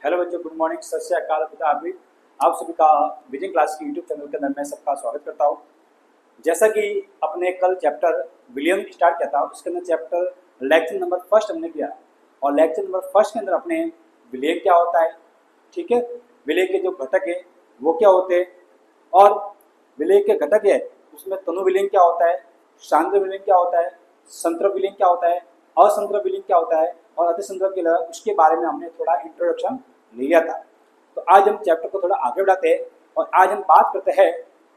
Hello बच्चों, good morning, सत श्री अकाल। अभी आप सभी का विजन क्लास की यूट्यूब चैनल के अंदर मैं सबका स्वागत करता हूँ। जैसा कि अपने कल चैप्टर विलियम स्टार्ट किया था, उसके अंदर चैप्टर लेक्चर नंबर फर्स्ट हमने किया और लेक्चर नंबर फर्स्ट के अंदर अपने विलय क्या होता है, ठीक है, विलय के जो घटक है वो क्या होते हैं और विलय के घटक है उसमें तनु विलयन क्या होता है, सांद्र विलयन क्या होता है, संतर विलयन क्या होता है, असंतर विलयन क्या होता है और अतिसंतर विलयन, उसके बारे में हमने थोड़ा इंट्रोडक्शन लिया था। तो आज हम चैप्टर को थोड़ा आगे बढ़ाते हैं और आज हम बात करते हैं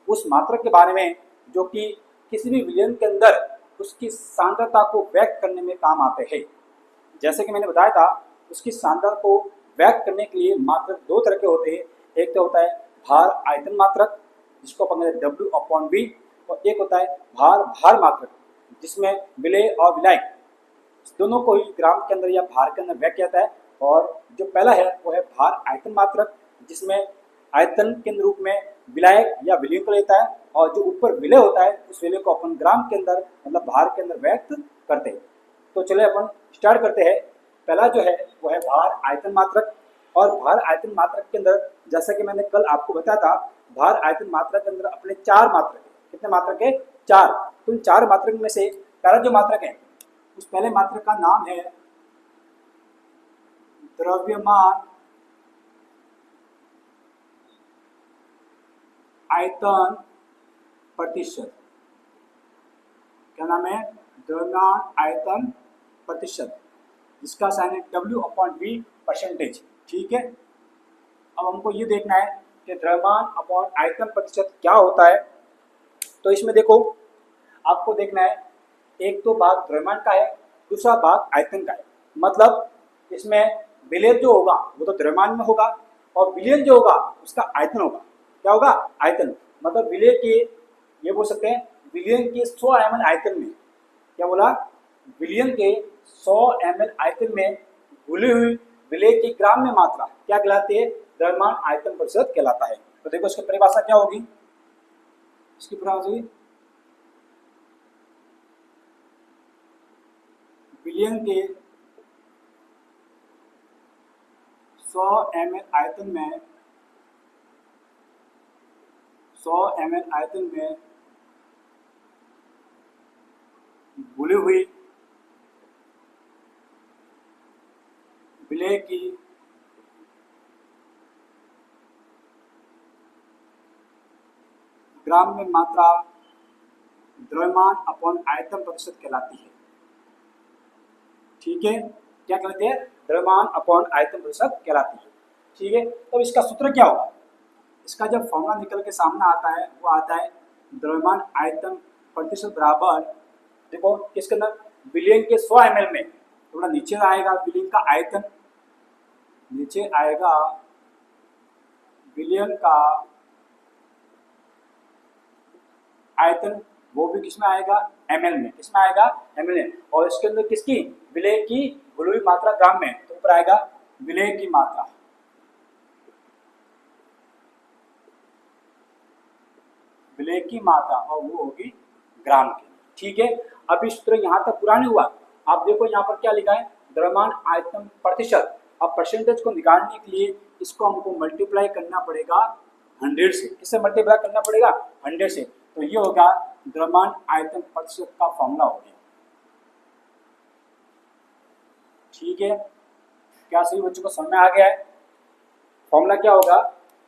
उस मात्रक के बारे में जो कि किसी भी विलयन के अंदर उसकी सांद्रता को व्यक्त करने में काम आते हैं। जैसे कि मैंने बताया था, उसकी सांद्रता को व्यक्त करने के लिए मात्रक दो तरह के होते हैं। एक तो होता है भार आयतन मात्रक, जिसको अपन कहते हैं W/V, और एक होता है भार भार मात्रक, जिसमें विलय और विलायक दोनों को ही ग्राम के अंदर या भार के अंदर व्यक्त किया जाता है। और जो पहला है वो है भार आयतन मात्रक, जिसमें आयतन के रूप में विलायक या विलयन को लेता है और जो ऊपर विलय होता है उस विलय को अपन ग्राम के अंदर मतलब भार के अंदर व्यक्त करते हैं। तो चले अपन स्टार्ट करते हैं। पहला जो है वो है भार आयतन मात्रक। और भार आयतन मात्रक के अंदर जैसा कि मैंने कल आपको बताया था, भार आयतन मात्रक के अंदर अपने चार मात्रक है। कितने मात्रक है? चार। तो इन चार मात्रक में से पहला जो मात्रक है उस पहले मात्रक का नाम है द्रव्यमान आयतन प्रतिशत। क्या नाम है? द्रव्यमान आयतन प्रतिशत, जिसका साइन है W/V परसेंटेज। ठीक है, अब हमको ये देखना है कि द्रव्यमान अपॉन आयतन प्रतिशत क्या होता है। तो इसमें देखो, आपको देखना है एक तो भाग द्रव्यमान का है, दूसरा भाग आयतन का है। मतलब इसमें विलय जो होगा वो तो द्रव्यमान में होगा और विलयन जो होगा उसका आयतन होगा। क्या होगा? आयतन। मतलब विलय के, ये बोल सकते हैं विलयन के 100 ml आयतन में, क्या बोला? विलयन के 100 ml आयतन में घुली हुई विलय की ग्राम में मात्रा क्या कहलाती है? द्रव्यमान आयतन प्रतिशत कहलाता है। तो देखो इसकी परिभाषा क्या होगी, इसकी परिभाषा होगी विलयन के 100 ml आयतन में 100 ml आयतन में घुली हुई विलय की ग्राम में मात्रा द्रव्यमान अपॉन आयतन प्रतिशत कहलाती है। ठीक है, क्या कहलाती है? द्रव्यमान अपॉन आयतन प्रतिशत कहलाती है। ठीक है, तो इसका सूत्र क्या होगा? इसका जब फॉर्मूला निकल के सामने आता है वो आता है द्रव्यमान आयतन प्रतिशत बराबर, देखो किसके अंदर, विलयन के 100 ml में, थोड़ा नीचे आएगा विलयन का आयतन, नीचे आएगा विलयन का आयतन, वो भी किसमें आएगा? ml में। किसमें आएगा? ml में। और इसके अंदर किसकी? विलय की घुली हुई मात्रा ग्राम में, तो ऊपर आएगा विलय की मात्रा, विलय की मात्रा, और वो होगी ग्राम की। ठीक है, अब इस सूत्र यहाँ तक पूरा नहीं हुआ। आप देखो यहाँ पर क्या लिखा है? द्रव्यमान आयतन प्रतिशत। अब परसेंटेज को निकालने के लिए इसको हमको मल्टीप्लाई करना पड़ेगा 100 से। किससे मल्टीप्लाई करना पड़ेगा? 100 से। तो ये होगा द्रव्यमान आयतन प्रतिशत का फॉर्मूला हो गया। ठीक है, क्या सभी बच्चों को समझ में आ गया है? फॉर्मूला क्या होगा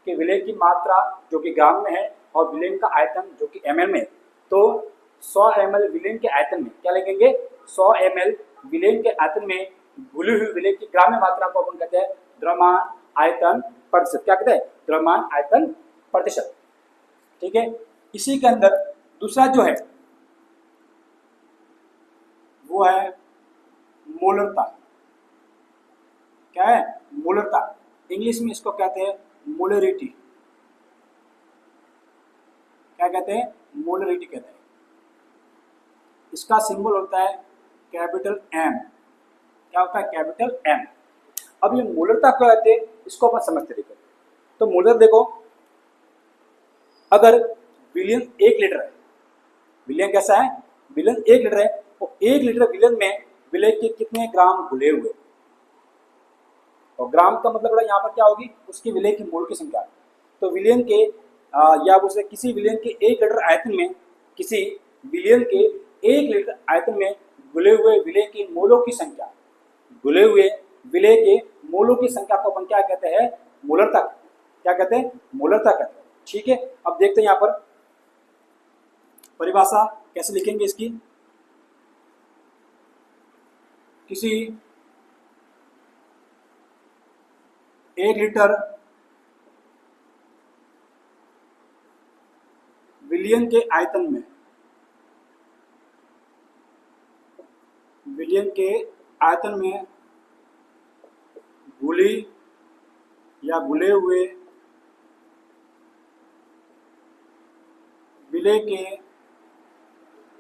कि विलय की मात्रा जो कि ग्राम में है और विलयन का आयतन जो कि ml में। तो 100 ml विलयन के आयतन में क्या लिखेंगे? 100 ml विलयन के आयतन में घुली हुई विलय की ग्राम में मात्रा को अपन कहते हैं द्रव्यमान आयतन प्रतिशत। क्या कहते हैं? द्रव्यमान आयतन प्रतिशत। ठीक है, इसी के अंदर दूसरा जो है वो है मोलरता। क्या है? मोलरता। इंग्लिश में इसको कहते हैं मोलरिटी। क्या कहते हैं? मोलरिटी कहते हैं। इसका सिंबल होता है कैपिटल M। क्या होता है? Capital M। अब ये मोलरता क्या कहते हैं इसको अपन समझते देखो। तो मोलर देखो, अगर विलयन 1 लीटर है, विलयन कैसा है? विलयन 1 लीटर है, तो 1 लीटर विलयन में विलय के कितने ग्राम घुले हुए? और ग्राम का मतलब यहाँ पर क्या होगी, उसके विलय के मोल की संख्या। तो विलयन के या उसे किसी विलयन के 1 लीटर आयतन में, किसी विलयन के 1 लीटर आयतन में घुले हुए विलय के मोलों की संख्या, घुले हुए विलय के मोलों की संख्या को अपन क्या कहते हैं, मोलरता। क्या कहते हैं, मोलरता कहते हैं। ठीक है, अब देखते हैं यहाँ पर परिभाषा कैसे लिखेंगे इसकी। किसी 1 लीटर विलयन के आयतन में, विलयन के आयतन में घुली या घुले हुए विलय के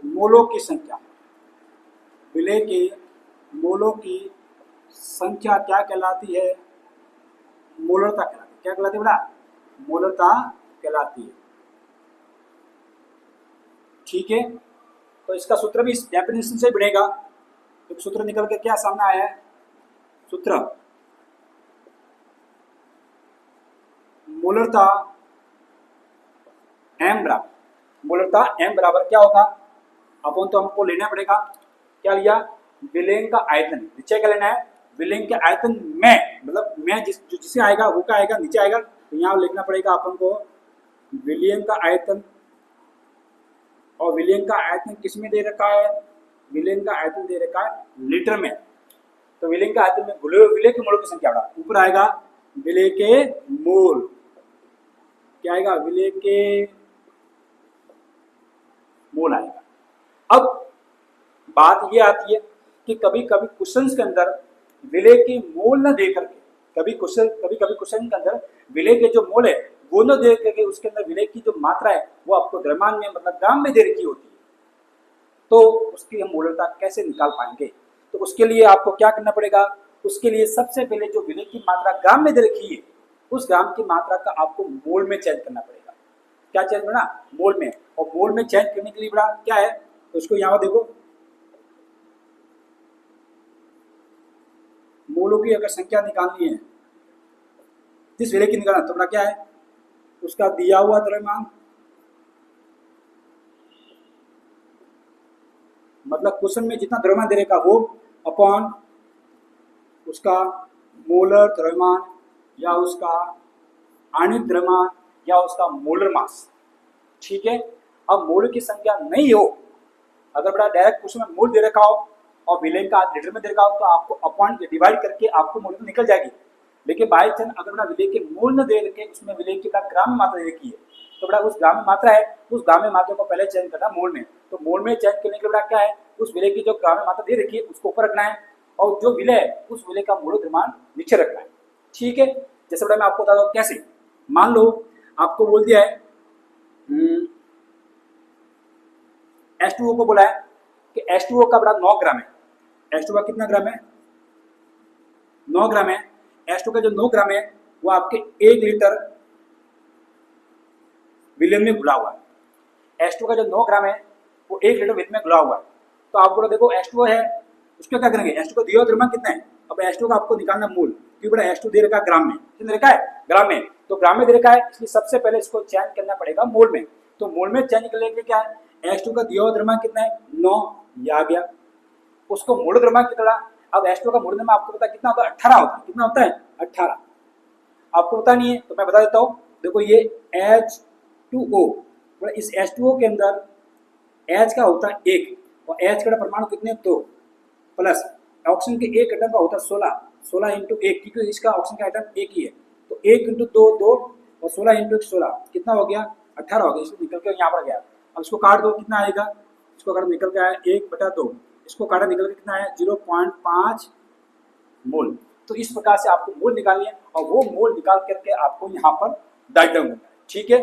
मोलों की संख्या, विलय के मोलों की संख्या क्या कहलाती है, मोलरता कहलाती है। क्या कहलाती है बेटा, मोलरता कहलाती है। ठीक है, तो इसका सूत्र भी इस डेफिनेशन से बनेगा। तो सूत्र निकल के क्या सामने आया है, सूत्र मोलरता m बराबर, मोलरता m बराबर क्या होगा, अपन तो हमको लेना पड़ेगा, क्या लिया, विलयन का आयतन। नीचे क्या लेना है, विलयन के आयतन में, मतलब में जिसे आएगा वो क्या आएगा, नीचे आएगा। तो यहाँ लिखना पड़ेगा अपन को विलयन का आयतन, और विलयन का आयतन किस में दे रखा है, विलयन का आयतन दे रखा है लीटर में। तो विलयन का आयतन में घुले हुए विलय के मोल की संख्या, ऊपर आएगा विलय के मोल, क्या आएगा, विलय के मोल आएगा। अब बात ये आती है कि कभी कभी क्वेश्चंस के अंदर विलय के मोल न दे करके, कभी कभी क्वेश्चन के अंदर विलय के जो मोल है वो न दे करके उसके अंदर विलय की जो मात्रा है वो आपको द्रव्यमान में, मतलब ग्राम में दे रखी होती है। तो उसकी हम मोलरता कैसे निकाल पाएंगे, तो उसके लिए आपको क्या करना पड़ेगा, उसके लिए सबसे पहले जो विलय की मात्रा ग्राम में दे रखी है उस ग्राम की मात्रा का आपको मोल में चेंज करना पड़ेगा। क्या चेंज करना, मोल में। और मोल में चेंज करने के लिए बड़ा क्या है, तो उसको यहाँ देखो, मोलों की अगर संख्या निकालनी है, जिस विलय की निकालना, तो बड़ा क्या है, उसका दिया हुआ द्रव्यमान, मतलब क्वेश्चन में जितना द्रव्यमान दे रखा वो अपॉन उसका मोलर द्रव्यमान या उसका आणविक द्रव्यमान या उसका मोलर मास। ठीक है, अब मोल की संख्या नहीं हो, अगर बड़ा डायरेक्ट क्वेश्चन में मोल दे रखा हो और विलय का लीटर में दे रखा हो तो आपको अपॉन डिवाइड करके आपको मोल तो निकल जाएगी। लेकिन बाई चांस अगर बड़ा विलय के मोल न दे रखे, उसमें विलय की बड़ा ग्राम में मात्रा दे रखी है, तो बड़ा उस ग्राम में मात्रा है, उस ग्राम में मात्रा को पहले चेंज करना मोल में। तो मोल में चेंज करने के बड़ा क्या है, उस विलय की जो ग्राम में मात्रा दे रखी है उसको ऊपर रखना है, और जो विलय है उस विलय का मोल द्रव्यमान नीचे रखना है। ठीक है, जैसे बड़ा मैं आपको बता दूं कैसे। मान लो आपको बोल दिया है H2O को बोला है कि H2O का बड़ा 9 ग्राम है। H2O का कितना ग्राम है, 9 ग्राम है। H2O का जो 9 ग्राम है वो आपके 1 लीटर विलयन में घुला हुआ है। H2O का जो 9 ग्राम है वो 1 लीटर विलयन में घुला हुआ है। तो आपको देखो H2O है, उसको क्या करेंगे, H2O का दिया हुआ द्रव्यमान कितना है, अब H2O का आपको निकालना मूल, क्योंकि बड़ा H2 दे रखा है ग्राम में, कितना दे रखा है, ग्राम में। तो ग्राम में दे रखा है, इसलिए सबसे पहले इसको चेंज करना पड़ेगा मोल में। तो मोल में चेंज करने के लिए क्या है, H2 का दिया हुआ द्रव्यमान कितना है, 9, ये आ गया। उसको मोल द्रव्यमान कितना, अब H2 का मोल द्रव्यमान आपको पता कितना होता है, 18 होता है। कितना होता है, 18। आपको पता नहीं है तो मैं बता देता हूँ, देखो ये H2O, इस H2O के अंदर H का होता है 1 और H का परमाणु कितने, 2, प्लस ऑक्सीजन के एक एटम का होता है 16, 16 इंटू 1, क्योंकि इसका ऑक्सीजन का एटम 1 ही है। तो 1 इंटू 2 2 और 16 इंटू 16 कितना हो गया, 18 हो गया। इसको निकल के यहाँ पर गया, अब इसको काट दो, कितना आएगा, इसको काट निकल के आया 1/2, इसको काटा निकल के कितना आया 0.5 मोल। तो इस प्रकार से आपको मोल निकालनी है और वो मोल निकाल करके आपको यहाँ पर डायग्राम करना है। ठीक है,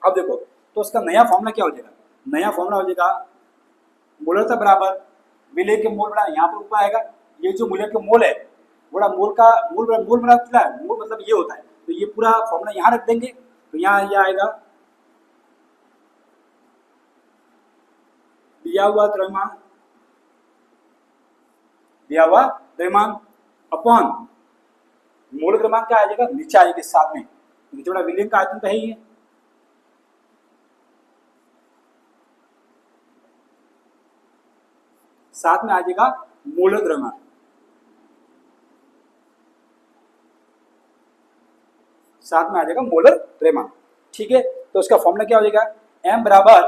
अब देखो तो उसका नया फॉर्मूला क्या हो जाएगा, नया फॉर्मूला हो जाएगा मोलरता बराबर विलय के मोल बड़ा यहाँ पर ऊपर आएगा, ये जो विलय के मोल है बड़ा मोल का मोल बड़ा कितना है, मोल मतलब ये होता है। तो ये पूरा फॉर्मूला यहाँ रख देंगे, तो यहाँ ये आएगा दिया हुआ द्रव्यमान अपॉन मूल द्रव्यमान क्या आ जाएगा, नीचे आ जाएगा साथ में, नीचे बड़ा विलयन का आयतन तो है ही है। साथ में आ जाएगा मूल द्रव्यमान, साथ में आ जाएगा मोलर द्रव्यमान। ठीक है, तो उसका फॉर्मूला क्या हो जाएगा, m बराबर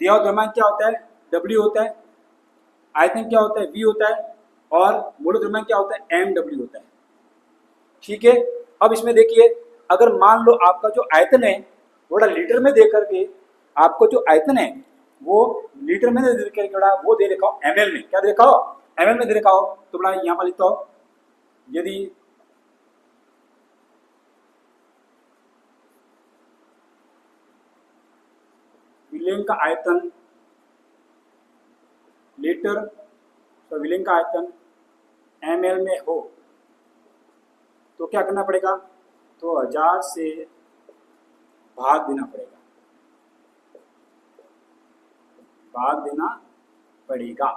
दिया हुआ द्रव्यमान क्या होता है, w होता है, आयतन क्या होता है, v होता है, और मोल द्रव्यमान क्या होता है, mw होता है। ठीक है, अब इसमें देखिए, अगर मान लो आपका जो आयतन है थोड़ा लीटर में दे करके, आपको जो आयतन है वो लीटर में दे करके बड़ा वो दे रखा हो ml में, क्या दे रखा हो, ml में दे रखा हो, तो बड़ा यहाँ पर लिखता हो, यदि विलयन का आयतन लीटर, तो विलयन का आयतन ml में हो तो क्या करना पड़ेगा, तो 1000 से भाग देना पड़ेगा, भाग देना पड़ेगा।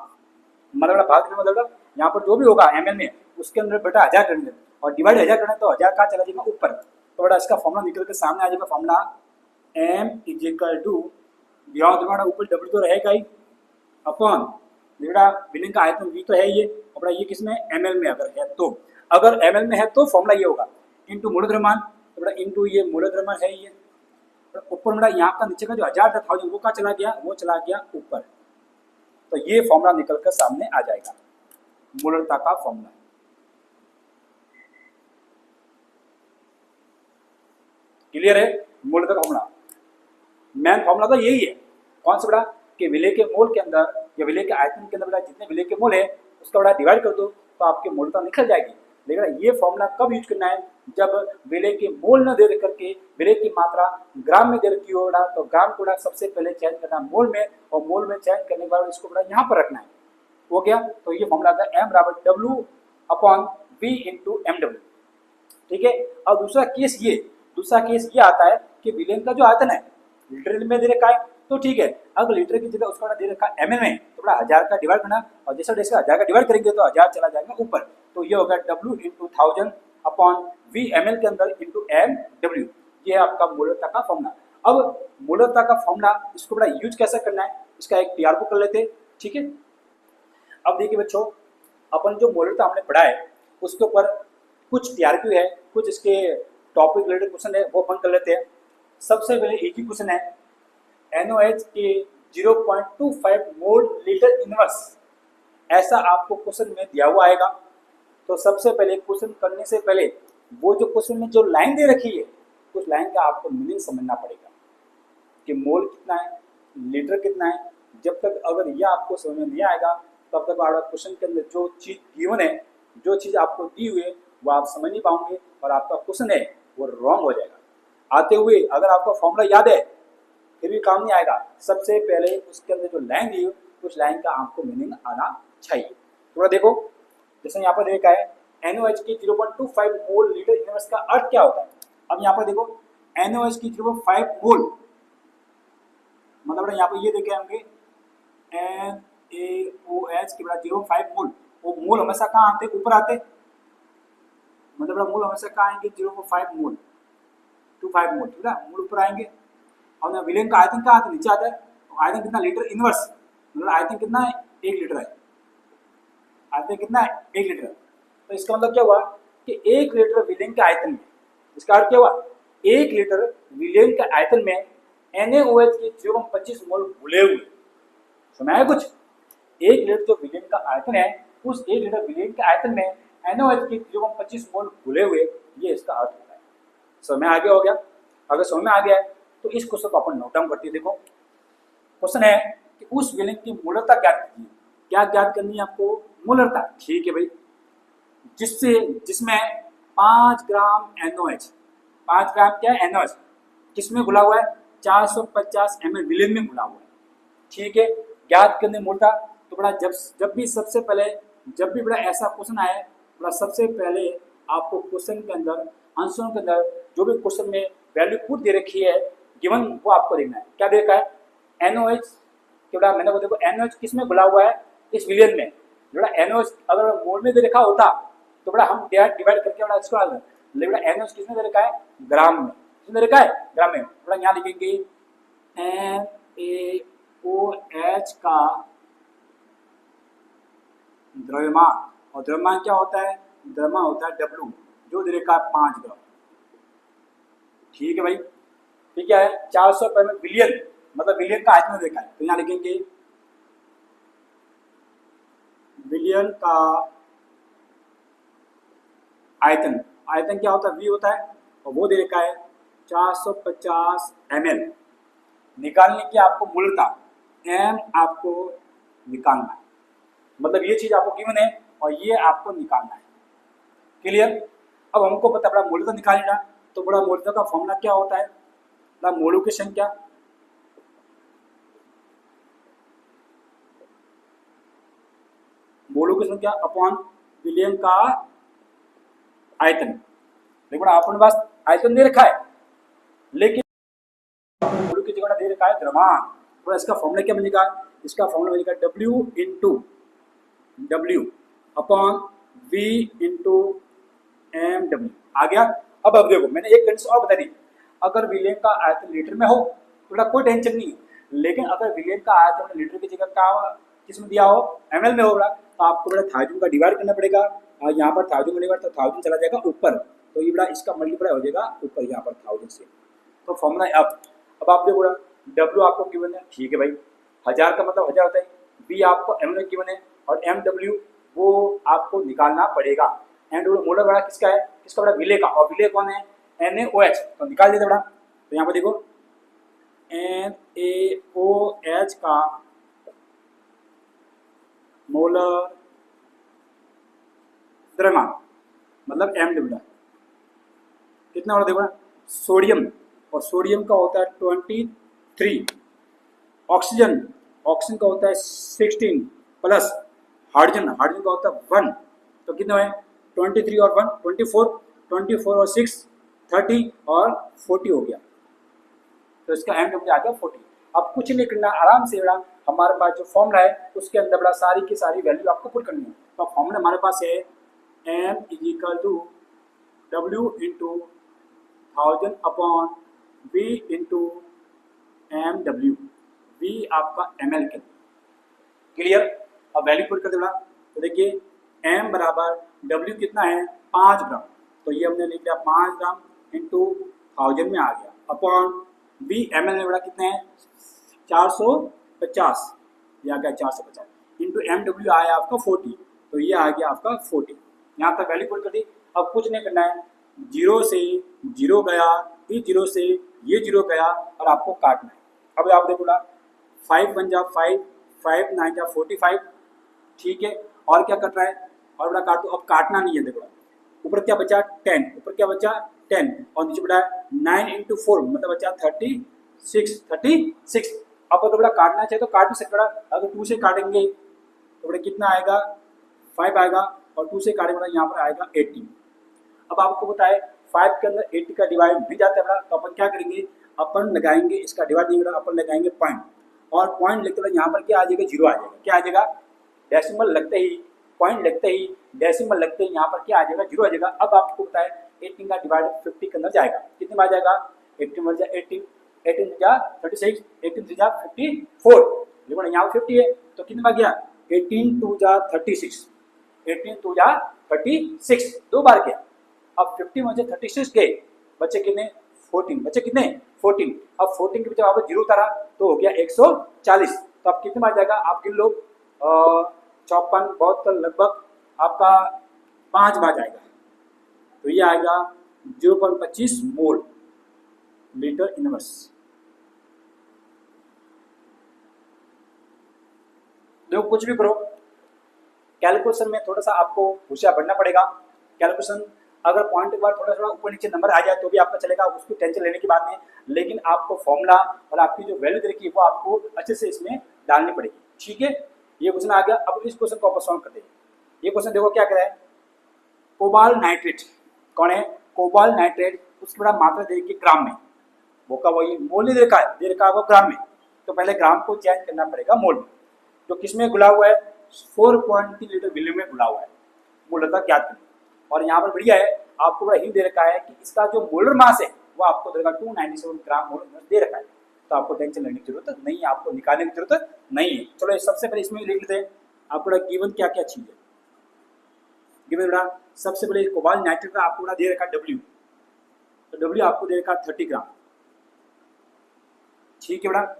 मतलब भाग देना मतलब यहाँ पर जो भी होगा ml में उसके अंदर बेटा 1000 करने और डिवाइड 1000 करना, तो 1000 का चला जाएगा ऊपर, तो बड़ा इसका फॉर्मूला निकल के सामने आ जाएगा, फॉर्मूला m = ऊपर w तो रहेगा ही अपॉन बेटा विलयन का आयतन v तो है ये, और बड़ा ये किसमें ml में अगर है तो, अगर ml में है तो फॉर्मूला ये होगा इनटू मूल द्रव्यमान, तो बड़ा इनटू ये मूल द्रव्यमान है ये, ऊपर बड़ा यहाँ का नीचे का जो 1000 था 1000 वो का चला गया, वो चला गया ऊपर, तो ये फॉर्मूला निकल कर सामने आ जाएगा, मोलरता का फॉर्मूला। क्लियर है, मोलरता का फॉर्मूला, मेन फॉर्मूला तो यही है, कौन सा बड़ा, कि विलय के मोल के अंदर या विलय के आयतन के अंदर बड़ा जितने विलय के मोल है उसका बड़ा डिवाइड कर दो तो आपकी मोलरता निकल जाएगी। लेकिन ये फॉर्मूला कब यूज करना है, जब विलय के मोल न दे करके विलय की मात्रा ग्राम में दे रखी हो बड़ा, तो ग्राम को बड़ा सबसे पहले चेंज करना मोल में, और मोल में चेंज करने के बाद इसको बड़ा यहाँ पर रखना है, हो गया। तो ये फॉर्मूला आता है m बराबर W/V × mw। ठीक है, अब दूसरा केस ये आता है कि विलयन का जो आयतन है लीटर में दे रखा है, तो ठीक है, अगर लीटर की जगह उसका दे रखा है ml में, तो बड़ा 1000 का डिवाइड करना, और जैसा 1000 का डिवाइड करेंगे तो 1000 चला जाएगा ऊपर, तो ये होगा W × 1000/V ml के अंदर × mw, ये है आपका मोलरता का फॉर्मूला। अब मोलरता का फॉर्मूला इसको बड़ा यूज कैसे करना है, इसका एक तैयार बुक कर लेते हैं। ठीक है, अब देखिए बच्चों, अपन जो मोलरता हमने पढ़ा है उसके ऊपर कुछ टीआरक्यू है, कुछ इसके टॉपिक रिलेटेड क्वेश्चन है, वो अपन कर लेते हैं। सबसे पहले एक ही क्वेश्चन है, NOH के 0.25 मोल लीटर इनवर्स, ऐसा आपको क्वेश्चन में दिया हुआ आएगा। तो सबसे पहले क्वेश्चन करने से पहले वो जो क्वेश्चन में जो लाइन दे रखी है उस लाइन का आपको मीनिंग समझना पड़ेगा कि मोल कितना है, लीटर कितना है। जब तक अगर यह आपको समझ में नहीं आएगा तब तक आपका क्वेश्चन के अंदर जो चीज़ गिवन है, जो चीज़ आपको दी हुई है वो आप समझ नहीं पाओगे और आपका क्वेश्चन है वो रॉन्ग हो जाएगा। आते हुए अगर आपका फॉर्मूला याद है फिर भी काम नहीं आएगा, सबसे पहले उसके अंदर जो लाइन दी उस लाइन का आपको मीनिंग आना चाहिए। थोड़ा देखो, जैसे यहाँ पर देखा है NOH की 0.25 मोल लीटर इनवर्स का अर्थ क्या होता है। अब यहाँ पर देखो NOH की 0.5 मोल मतलब यहाँ पर ये देखे होंगे NaOH के बड़ा 0.5 मोल, वो मोल हमेशा कहाँ आते, ऊपर आते, मतलब मोल हमेशा कहाँ आएंगे 0.5 मोल 25 मोल, ठीक है, मोल ऊपर आएंगे। और विलयन का आयतन कहाँ आता है, नीचे आता है, तो आयतन कितना लीटर इनवर्स, मतलब आयतन कितना है 1 लीटर है, आयतन कितना है 1 लीटर। तो इसका मतलब क्या हुआ कि 1 लीटर विलयन के आयतन में, इसका अर्थ क्या हुआ 1 लीटर विलयन के आयतन में NaOH की 0.25 मोल घुले हुए, सुना है कुछ, 1 लीटर जो विलयन का आयतन है उस 1 लीटर विलयन के आयतन में NaOH की 0.25 मोल घुले हुए, ये इसका अर्थ होता है। समझ में आ गया हो गया। अगर समझ में आ गया है तो इस क्वेश्चन को अपन नोट डाउन करते हैं। देखो क्वेश्चन है कि उस विलयन की मोलरता ज्ञात कीजिए। क्या ज्ञात करनी है आपको, मोलरता, ठीक है भाई, जिसमें 5 ग्राम NOH, 5 ग्राम क्या है NOH, किसमें घुला हुआ है 450 ml विलयन में घुला हुआ है, ठीक है। ज्ञात करने मोलरता, तो बड़ा जब भी सबसे पहले जब भी बड़ा ऐसा क्वेश्चन आए, बड़ा सबसे पहले आपको क्वेश्चन के अंदर आंसरों के अंदर जो भी क्वेश्चन में वैल्यू पुट दे रखी है गिवन, वो आपको देखना है। क्या देखा है NOH के बड़ा, मैंने को देखो NOH किस में घुला हुआ है, इस विलयन में। बड़ा NOH अगर मोल में दे रखा होता तो बड़ा हम डिवाइड करके बड़ा इसको लेकिन बड़ा एन किसने दे रखा है, ग्राम में, किसने दे रखा है, ग्राम में। बड़ा यहाँ लिखेंगे NaOH का द्रव्यमान, और द्रव्यमान क्या होता है, द्रव्यमान होता है W, जो दे रखा है 5 ग्राम। ठीक है भाई, ठीक है 400 पर बिलियन, मतलब बिलियन का आयतन देखा है, तो यहाँ लिखेंगे बिलियन का आयतन, आयतन क्या होता है, V होता है, और वो दे रखा है 450 ml। निकालने की आपको मूलता m आपको निकालना है, मतलब ये चीज आपको गिवन है और ये आपको निकालना है। क्लियर। अब हमको पता बड़ा मूलता निकालना, तो बड़ा मूलता का फॉर्मूला क्या होता है, मोलों की संख्या मोलों की संख्या अपॉन बिलियन का आयतन। देखो अपने पास आयतन दे रखा है, लेकिन मोलों की जगह दे रखा है द्रव्यमान, तो इसका फॉर्मूला क्या बनेगा, इसका फॉर्मूला बनेगा W into W upon V into MW। आ गया। अब देखो मैंने एक कंडीशन और बता दी, अगर विलियन का आयतन लीटर में हो तो कोई टेंशन नहीं है, लेकिन अगर विलियन का आयतन लीटर की जगह का किसमें दिया हो, ml में होगा, तो आपको बड़ा 1000 का डिवाइड करना पड़ेगा, और यहाँ पर 1000 डिवाइड तो 1000 चला जाएगा ऊपर, तो ये बड़ा इसका मल्टीप्लाई हो जाएगा ऊपर यहाँ पर 1000 से। तो फॉर्मूला अब आप देखो W आपको गिवन है, ठीक है भाई, 1000 का मतलब 1000 होता है, B आपको ml गिवन है, और MW वो आपको निकालना पड़ेगा। MW मोलर बड़ा किसका है, किसका बड़ा, विले का, और विले कौन है, NaOH, तो निकाल देते बड़ा। तो यहाँ पर देखो NaOH का मोलर द्रव्यमान मतलब MW कितना होगा, देखो सोडियम, और सोडियम का होता है 23, ऑक्सीजन का होता है 16 प्लस हाइड्रोजन का होता है 1, तो कितना है 23 और 1 24 और 6 30 और 40 हो गया, तो इसका MW आ गया 40। अब कुछ नहीं करना, आराम से बड़ा हमारे पास जो फॉर्मूला है उसके अंदर बड़ा सारी की सारी वैल्यू आपको पुट करनी है। तो फॉर्मूला हमारे पास है M equal to W into 1000 upon V into MW, V आपका ml के। क्लियर। अब वैल्यू पुट कर देना, तो देखिए M बराबर W कितना है 5 ग्राम, तो ये हमने लिख दिया 5 ग्राम इंटू 1000 में आ गया, अपॉन V ml में बड़ा कितना है 450, यह आ गया 450 इंटू MW आया आपका 40, तो ये आ गया आपका 40। यहाँ तक वैल्यू पुट कर दी। अब कुछ नहीं करना है, 0 से 0 गया, इस 0 से ये 0 गया, और आपको काटना है। अब आप देखो 5 1 जा 5, 5 9 जा 45, ठीक है, और क्या कर रहा है, और बड़ा काटो। अब काटना नहीं है, देखो ऊपर क्या बचा 10, ऊपर क्या बचा 10, और नीचे बड़ा 9 इंटू 4 मतलब बचा 36। अब तो बड़ा काटना चाहिए तो काट भी सकता, अगर 2 से काटेंगे तो बड़ा कितना आएगा 5 आएगा, और 2 से काटेंगे बड़ा यहाँ पर आएगा 80। अब आपको पता है 5 के अंदर 80 का डिवाइड नहीं जाता है, तो अपन क्या करेंगे, अपन लगाएंगे इसका डिवाइड नहीं, अपन लगाएंगे पॉइंट, और पॉइंट लिखते हुए यहाँ पर क्या आ जाएगा 0 आ जाएगा, क्या आ जाएगा डेसिमल लगते ही, पॉइंट लगते ही, डेसिमल लगते ही यहाँ पर क्या आ जाएगा 0 आ जाएगा। अब आपको पता है 18 का डिवाइड 50 के अंदर जाएगा, कितने में आ जाएगा 18 जा 18 जा 36, 18 जा 54, देखो यहाँ 50 है तो कितने में आ गया 18 2 जा 36, 18 2 जा 36, 2 बार गया। अब 50 में से 36 गए, बच्चे कितने 14, बच्चे कितने 14। अब 14 के पीछे वहाँ पर 0 उतारा तो हो गया 140, तो अब कितने में आ जाएगा, आप गिन लो 54 72 लगभग आपका 5 बार जाएगा, तो ये आएगा 0.25 मोल लीटर इनवर्स। देखो कुछ भी करो कैलकुलेशन में थोड़ा सा आपको होशियार बनना पड़ेगा। कैलकुलेशन अगर पॉइंट एक बार थोड़ा थोड़ा ऊपर नीचे नंबर आ जाए तो भी आपका चलेगा, उसकी टेंशन लेने की बात नहीं, लेकिन आपको फॉर्मूला और आपकी जो वैल्यू देखी वो आपको अच्छे से इसमें डालनी पड़ेगी। ठीक है, ये क्वेश्चन आ गया। अब इस क्वेश्चन को आप सॉल्व करते हैं। ये क्वेश्चन देखो क्या कह रहा है, कोबाल नाइट्रेट कौन है, कोबाल नाइट्रेट, उसकी बड़ा मात्रा देखिए ग्राम में, वो का वही मोल नहीं दे रखा है वो ग्राम में, तो पहले ग्राम को चेंज करना पड़ेगा मोल में। जो किस में घुला हुआ है 4.3 लीटर विलियम में घुला हुआ है, मूलतः ज्ञात करें। और यहाँ पर बढ़िया है, आपको बड़ा हिंट दे रखा है कि इसका जो मोलर मास है वो आपको देगा 297 ग्राम मोलर मास दे रखा है। तो आपको टेंशन लेने की जरूरत नहीं है, आपको निकालने की जरूरत नहीं है। चलो सबसे पहले इसमें लिख लेते हैं आपको गिवन क्या क्या चीज है। गिवन बड़ा सबसे पहले कोबाल्ट नाइट्रेट का आपको दे रखा डब्ल्यू, तो डब्ल्यू आपको दे रखा 30 ग्राम, ठीक है बड़ा।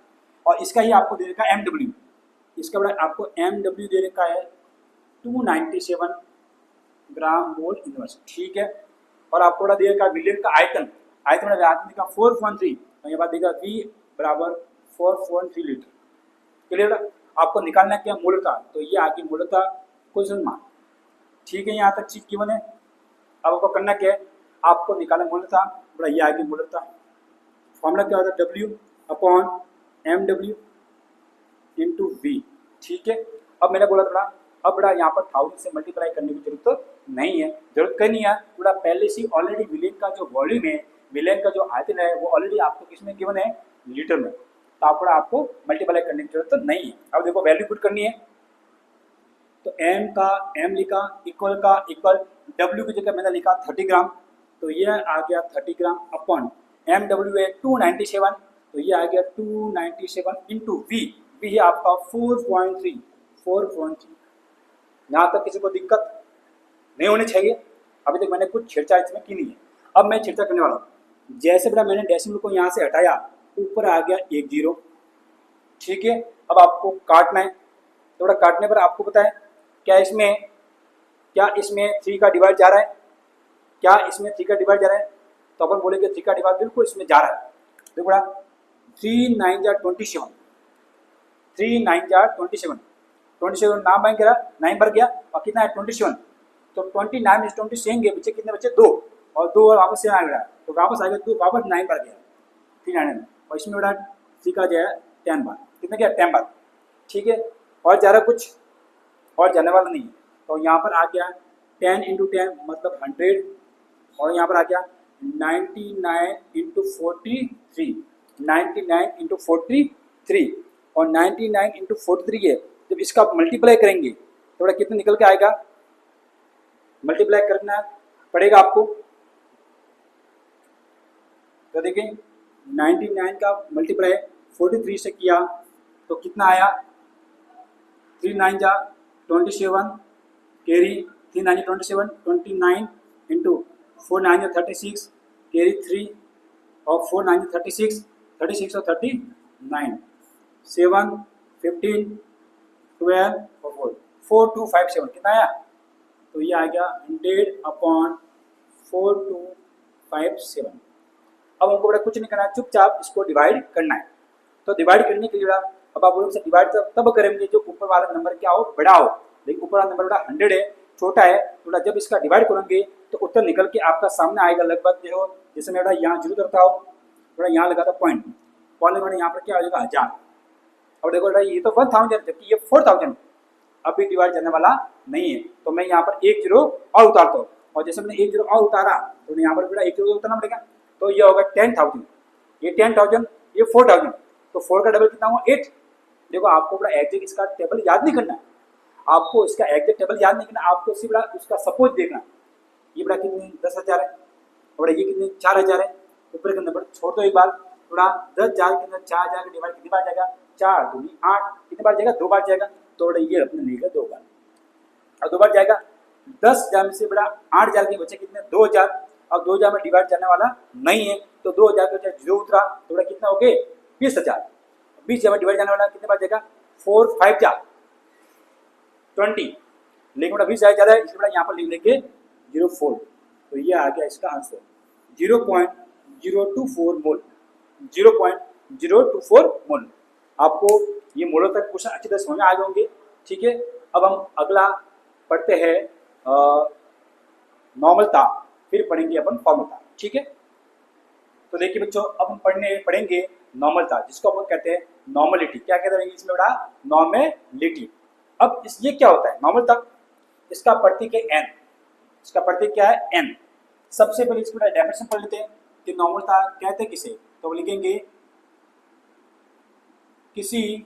और इसका ही आपको दे रखा एम डब्ल्यू, इसका बड़ा आपको एम डब्ल्यू दे रखा है 297 ग्राम मोल इनवर्स, ठीक है। और आपको बड़ा दे रखा विलियम का आयतन, आयतन बड़ा आयतन देखा 4.3, और ये बात देखा V बराबर 4.3 लीटर। क्लियर। आपको निकालना क्या मूलता, तो ये आगे मूलता क्वेश्चन मार्क, ठीक है। यहाँ तक चीज गिवन है। अब आपको करना क्या है, आपको निकालना मूलता, बड़ा ये आगे मूलता फॉर्मूला क्या होता है W upon M W into V, ठीक है। अब मैंने बोला था अब बड़ा यहाँ पर 1000 से मल्टीप्लाई करने की जरूरत नहीं है, जरूरत करनी है। बड़ा पहले से ऑलरेडी विलेन का जो वॉल्यूम है, विलेन का जो आयतन है वो ऑलरेडी आपको किसमें गिवन है, लीटर में। तो आपको मल्टीप्लाई करने की जरूरत नहीं है। अब देखो वैल्यू पुट करनी है, तो एम का एम लिखा इक्वल का इक्वल डब्ल्यू की जगह मैंने लिखा 30 ग्राम, तो ये आ गया 30 ग्राम अपॉन एम डब्ल्यू है 297, तो ये आ गया 297 इंटू वी, वी है आपका 4.3। यहाँ तक किसी को दिक्कत नहीं होनी चाहिए। अभी तक मैंने कुछ छेड़छाड़ इसमें की नहीं है। अब मैं छेड़छाड़ करने वाला हूँ। जैसे बेटा मैंने डेसिमल को यहाँ से हटाया, ऊपर आ गया 1 0, ठीक है। अब आपको काटना है, तो बड़ा काटने पर आपको पता है क्या इसमें 3 का डिवाइड जा रहा है, क्या इसमें 3 का डिवाइड जा रहा है, तो अपन बोलेंगे 3 का डिवाइड बिल्कुल इसमें जा रहा है। देखो बड़ा 3 9 जा 27, 3 9 जा 27, 27 नाम बन गया 9 भर गया, और कितना है 27, तो 29 में 20 सेंगे बच्चे कितने बच्चे 2, और 2 वापस से आ गया, तो वापस आ गया 2 वापस 9 भर गया 3 में, और इसमें बड़ा 3 का जो है 10 बार, कितने क्या 10 बार, ठीक है। और ज़्यादा कुछ और जाने वाला नहीं है, तो यहाँ पर आ गया 10 इंटू 10 मतलब 100, और यहाँ पर आ गया 99 इंटू 43, 99 इंटू 43, और 99 इंटू 43 है। जब इसका मल्टीप्लाई करेंगे तो बड़ा कितना निकल के आएगा, मल्टीप्लाई करना पड़ेगा आपको। तो देखिए 99 का मल्टीप्लाई 43 से किया तो कितना आया, 3 9 जा 27 कैरी 3 9 27, 29 इंटू 4 9 जा 36 कैरी 3, और 4 9 जा 36, 36 और 39 7 15 12 और 4 4257 कितना आया, तो ये आ गया 100 अपॉन 4257। अब हमको बड़ा कुछ नहीं करना है, चुपचाप इसको डिवाइड करना है। तो डिवाइड करने के लिए बड़ा अब आप बोलोगे डिवाइड तब करेंगे जो ऊपर वाला नंबर क्या हो, बड़ा हो। लेकिन ऊपर वाला नंबर बड़ा 100 है, छोटा है, तो जब इसका डिवाइड करेंगे तो उत्तर निकल के आपका सामने आएगा लगभग जो, जैसे मैं बड़ा यहाँ जीरो करता हूँ, बड़ा यहाँ लगाता पॉइंट बड़ा यहाँ पर क्या हो जाएगा 1000। और देखो बेटा ये तो 1000 जबकि ये 4000, अभी डिवाइड करने वाला नहीं है, तो मैं यहाँ पर 1 0 और उतारता हूँ, और जैसे मैंने 1 0 और उतारा तो यहाँ पर बेटा 1 0 उतारना पड़ेगा, तो ये होगा 10,000, ये 10,000, ये 4,000, तो 4 का डबल कितना हुआ 8। देखो आपको बड़ा एग्जैक्ट इसका टेबल याद नहीं करना है, आपको इसका एग्जैक्ट टेबल याद नहीं करना, आपको सिर्फ बड़ा उसका सपोज देखना। ये बड़ा कितनी 10,000 है, और ये कितनी 4,000 है, ऊपर का नंबर छोड़ दो एक बार, थोड़ा 10,000 के अंदर 4,000 का डिवाइड कितनी बार जाएगा, 4 दूनी 8, कितनी बार जाएगा 2 बार जाएगा, तो बड़ा ये अपने लेगा 2 बार, और 2 बार जाएगा। 10,000 में से बड़ा 8,000 के बच्चे कितने 2,000, अब 2,000 में डिवाइड जाने वाला नहीं है, तो 2,000 के बच्चे 0 उतरा, तो बड़ा कितना हो गए 20,000, 20,000 में डिवाइड जाने वाला कितने बार जाएगा 4 5 जा 20, लेकिन बड़ा 20,000 ज़्यादा है इसलिए बड़ा यहाँ पर लिख लेंगे 04, तो ये आ गया इसका आंसर 0.024 मोल, 0.024 मोल। आपको ये मोलों तक क्वेश्चन अच्छी तरह समझ में आ गए होंगे, ठीक है। अब हम अगला पढ़ते हैं नॉर्मलता, फिर पढ़ेंगे अपन फॉर्मूला, ठीक है। तो देखिए बच्चों अब हम पढ़ेंगे नॉर्मलता, जिसको अपन कहते हैं नॉर्मलिटी। क्या कहते हैं इंग्लिश में बड़ा नॉर्मलिटी। अब ये क्या होता है नॉर्मलता, इसका प्रतीक है एन, इसका प्रतीक क्या है एन। सबसे पहले इसका डेफिनेशन पढ़ लेते हैं कि नॉर्मलता कहते हैं किसे, तो लिखेंगे किसी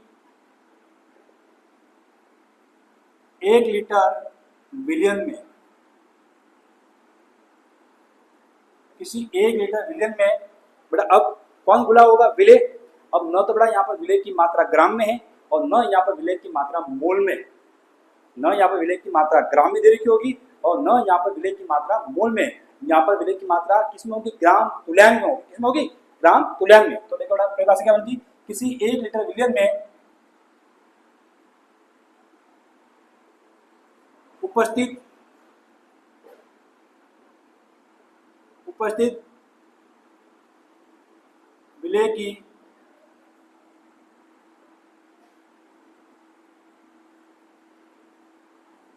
1 लीटर विलियन में किसी 1 लीटर विलियन में बेटा अब कौन गुला होगा, विले। अब न तो बेटा यहाँ पर विले की मात्रा ग्राम में है और न यहाँ पर विले की मात्रा मोल में, न यहाँ पर विले की मात्रा ग्राम में दे रखी होगी और न यहाँ पर विले की मात्रा मोल में। यहाँ पर विले की मात्रा किसमें होगी, ग्राम तुल्यांक में होगी। किसमें होगी, ग्राम तुल्यांक में। तो देखो बेटा क्या बनती, किसी 1 लीटर विलियन में उपस्थित विलेय की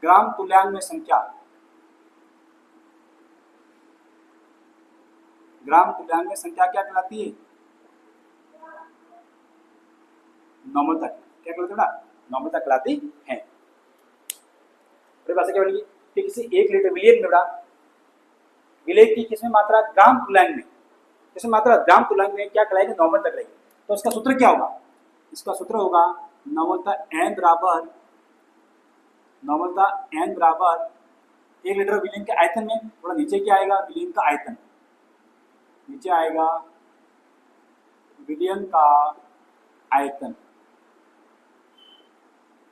ग्राम तुल्यांक में संख्या, ग्राम तुल्यांक में संख्या क्या कहलाती है, नॉर्मलता। क्या कहलाती है, नॉर्मलता कहलाती है। क्या बनेगी कि किसी 1 लीटर विलियन में बेटा विलेय की किसमें मात्रा, ग्राम तुल्यांक में, किसमें मात्रा, ग्राम तुल्यांक में क्या कहलाएगी, नॉर्मलता कहलाएगी। तो इसका सूत्र क्या होगा, इसका सूत्र होगा नॉर्मलता n बराबर, नॉर्मलता n बराबर 1 लीटर विलियन के आयतन में, थोड़ा नीचे क्या आएगा, विलियन का आयतन, नीचे आएगा विलियन का आयतन,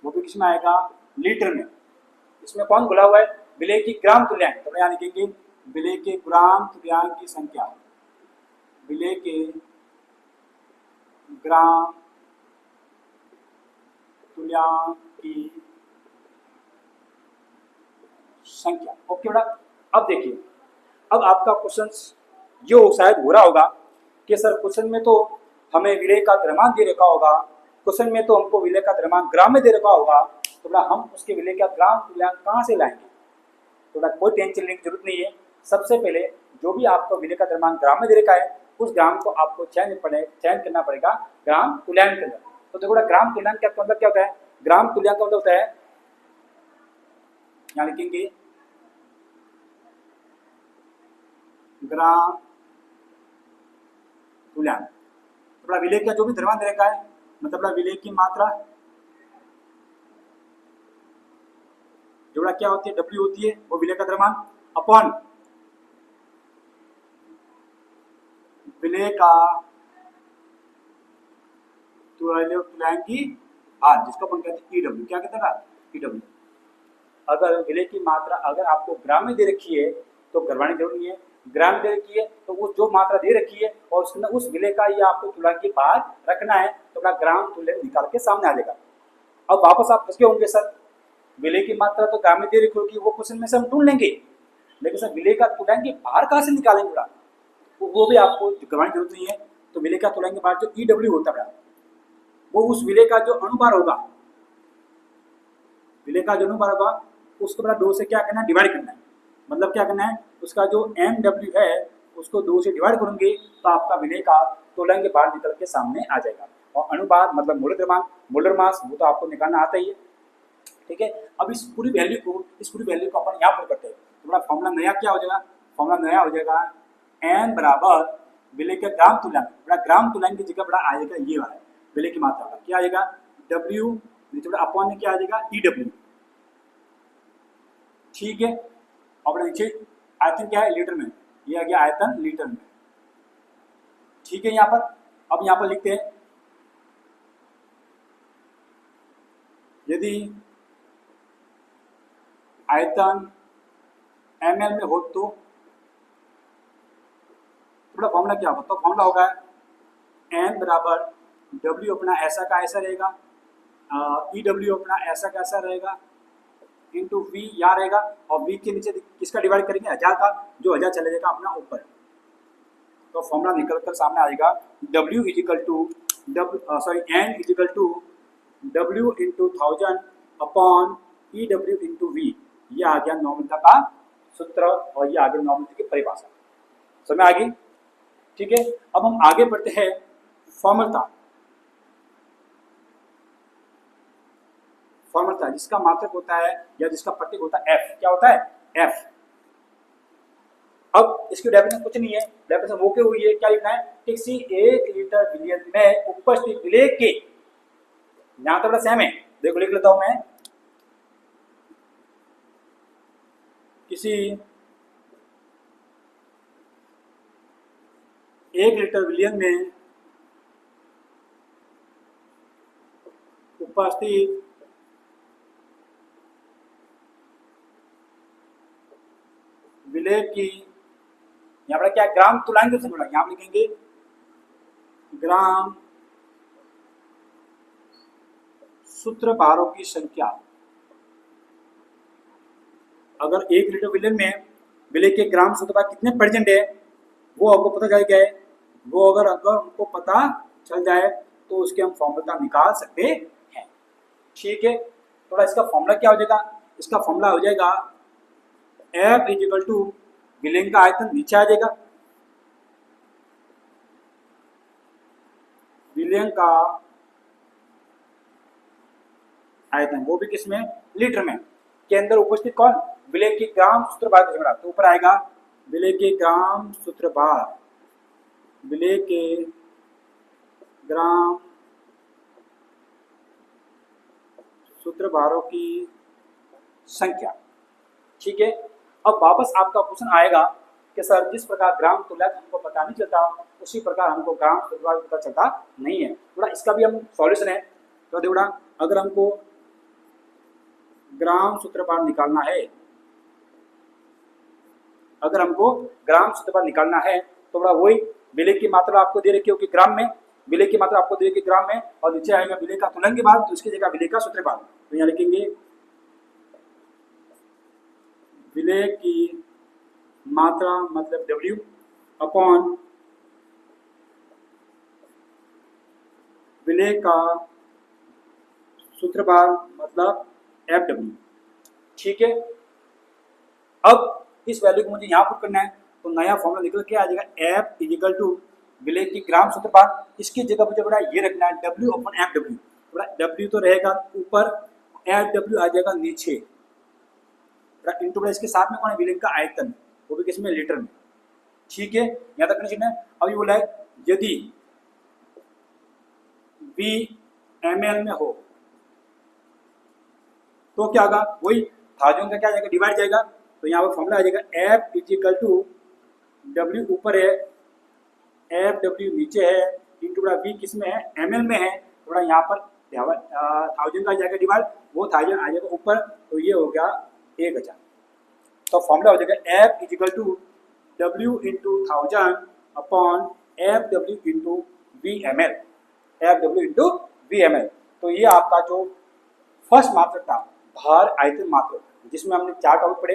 वो भी किसमें आएगा, लीटर में। इसमें कौन खुला हुआ है, विलेय की ग्राम तुल्यांक। तो यहाँ लिखेंगे विलेय के ग्राम तुल्यांक की संख्या, विलेय के ग्राम तुल्यांक की संख्या। ओके बेटा, अब देखिए, अब आपका क्वेश्चन ये शायद हो रहा होगा कि सर क्वेश्चन में तो हमें विलेय का द्रव्यमान दे रखा होगा, क्वेश्चन में तो हमको विलेय का द्रव्यमान ग्राम में दे रखा होगा, तो बेटा हम उसके विलेय का ग्राम तुल्यांक कहाँ से लाएंगे। तो बेटा कोई टेंशन लेने की जरूरत नहीं है। सबसे पहले जो भी आपको विलेय का द्रव्यमान ग्राम में दे रखा है उस ग्राम को आपको चयन करना पड़ेगा ग्राम तुल्यांक के अंदर। तो देखो बेटा ग्राम तुल्यांक का मतलब क्या होता है, ग्राम तुल्यांक का मतलब होता है, यहाँ लिखेंगे ग्राम तुल्यांक। तो विलेय का जो भी द्रव्यमान दे रखा है, मतलब विलेय की मात्रा जो क्या होती है, W होती है, वो विलेय का द्रव्यमान अपॉन विलेय का तुल्यांक की भार, जिसको अपन कहते हैं EW। क्या कहते हैं, EW। अगर विलेय की मात्रा अगर आपको ग्राम में दे रखी है तो घरवानी जरूरी नहीं है, ग्राम दे रखी है तो वो जो मात्रा दे रखी है और उसके अंदर उस विलेय का ये आपको तुल्यांक की भार रखना है, तो अपना ग्राम तुल्यांक निकाल के सामने आ जाएगा। अब वापस आप फंस होंगे सर विलेय की मात्रा तो ग्राम में दे रखी होगी, वो क्वेश्चन में से हम ढूंढ लेंगे, लेकिन सर विलेय का तुल्यांक की भार कहाँ से निकालेंगे बेटा, वो भी आपको करवाने की जरूरत नहीं है। तो विलेय का तुल्यांक की भार जो EW होता है वो उस विलेय का जो अनुभार होगा, विलेय का जो अनुभार होगा उसको बड़ा 2 से क्या करना है, डिवाइड करना है। मतलब क्या करना है, उसका जो MW है उसको 2 से डिवाइड करेंगे तो आपका विलेय का तुल्यांक भार निकल के सामने आ जाएगा। और अनुभार मतलब मोलर द्रव्यमान, मोलर मास, वो तो आपको निकालना आता ही है। ठीक है, अब इस पूरी वैल्यू को अपन यहाँ पर करते हैं। तो बड़ा फॉर्मूला नया क्या हो जाएगा, फॉर्मूला नया हो जाएगा n बराबर विलेय के ग्राम तुल्यांक। बड़ा ग्राम तुल्यांक की जगह बड़ा आ जाएगा ये वाला विलेय की मात्रा क्या आ जाएगा, W नीचे अपॉन में क्या आ जाएगा, EW। ठीक है, और नीचे आयतन क्या है, लीटर में, ये आ गया आयतन लीटर में। ठीक है, यहाँ पर अब यहाँ पर लिखते हैं यदि आयतन ml में हो तो थोड़ा फॉर्मूला क्या होगा, तो फॉर्मूला होगा n बराबर W अपना ऐसा का ऐसा रहेगा, EW अपना ऐसा का ऐसा रहेगा इंटू V यहाँ रहेगा, और V के नीचे किसका डिवाइड करेंगे, 1000 का, जो 1000 चले जाएगा अपना ऊपर। तो फॉर्मूला निकल कर सामने आ जाएगा W equal to n equal to W into 1000 upon EW into V। ये आ गया नॉर्मलता का सूत्र और ये आ गया नॉर्मलता की परिभाषा। समझ आ गई। ठीक है, अब हम आगे बढ़ते हैं फॉर्मलता जिसका मात्रक होता है या जिसका प्रतीक होता है F। क्या होता है, F। अब इसकी डेफिनेशन कुछ नहीं है, डेफिनेशन वो के हुई है, क्या लिखना है, किसी 1 लीटर विलियन में उपस्थित विलेय के, यहां तक सेम है, देखो लिख लेता हूं मैं, किसी 1 लीटर विलियन में उपस्थित विलेय की, यहाँ पर क्या ग्राम तुलाएंगे उससे जुड़ा, यहाँ लिखेंगे ग्राम सूत्रधारों की संख्या। अगर 1 लीटर विलियन में विलेय के ग्राम सूत्रधार कितने प्रेजेंट है वो आपको पता चल जाए, वो अगर हमको पता चल जाए तो उसके हम फॉर्मूला निकाल सकते हैं। ठीक है, थोड़ा इसका फॉर्मूला क्या हो जाएगा, इसका फॉर्मूला हो जाएगा F इजिकल टू विलेय का आयतन, नीचे आ जाएगा विलेय का आयतन, वो भी किसमें, लीटर में, के अंदर उपस्थित कौन, विलेय की ग्राम सूत्रभार का झगड़ा, तो ऊपर आएगा विलेय के ग्राम सूत्रभार, विलेय के ग्राम सूत्रभारों की संख्या। ठीक है, अब वापस आपका क्वेश्चन आएगा कि सर जिस प्रकार ग्राम तुल्यक हमको पता नहीं चलता उसी प्रकार हमको ग्राम सूत्रभार पता चलता नहीं है। थोड़ा इसका भी हम सॉल्यूशन है, तो देखो अगर हमको ग्राम सूत्रभार निकालना है, अगर हमको ग्राम सूत्रभार निकालना है तो बड़ा वही विलेय की मात्रा आपको दे रखी होगी ग्राम में, विलेय की मात्रा आपको दे रखी ग्राम में, और नीचे आएगा विलेय का तुलन के बाद, तो इसकी जगह विलेय का सूत्रभार, तो यहाँ लिखेंगे विलेय की मात्रा मतलब W अपॉन विलेय का सूत्रभार मतलब FW। ठीक है, अब इस वैल्यू को मुझे यहाँ पुट करना है, तो नया फॉर्मूला निकल के आ जाएगा F इजिकल टू विलेय की ग्राम सूत्रभार, इसकी जगह मुझे बड़ा ये रखना है W अपॉन FW, बड़ा W तो रहेगा ऊपर, FW आ जाएगा नीचे, इंटू बड़ा इसके साथ में कौन है, विलेय का आयतन, वो भी किसमें, लीटर में। ठीक है, यहाँ तक कंडीशन है। अभी बोला है यदि V ml में हो तो क्या होगा, वही 1000 का क्या जाएगा, डिवाइड जाएगा, तो यहाँ पर फॉर्मूला आ जाएगा F इजिकल टू W ऊपर है, FW नीचे है, इंटू बड़ा V किस में है, ml में है, थोड़ा यहाँ पर 1000 का जाएगा डिवाइड, वो 1000 आ जाएगा ऊपर, तो ये हो गया 1000। तो फॉर्मूला हो जाएगा F equal to W into 1000 upon FW into VML, FW into VML। तो ये आपका जो फर्स्ट मात्रक था भार आयतन मात्रक, जिसमें हमने 4 टॉपिक पढ़े।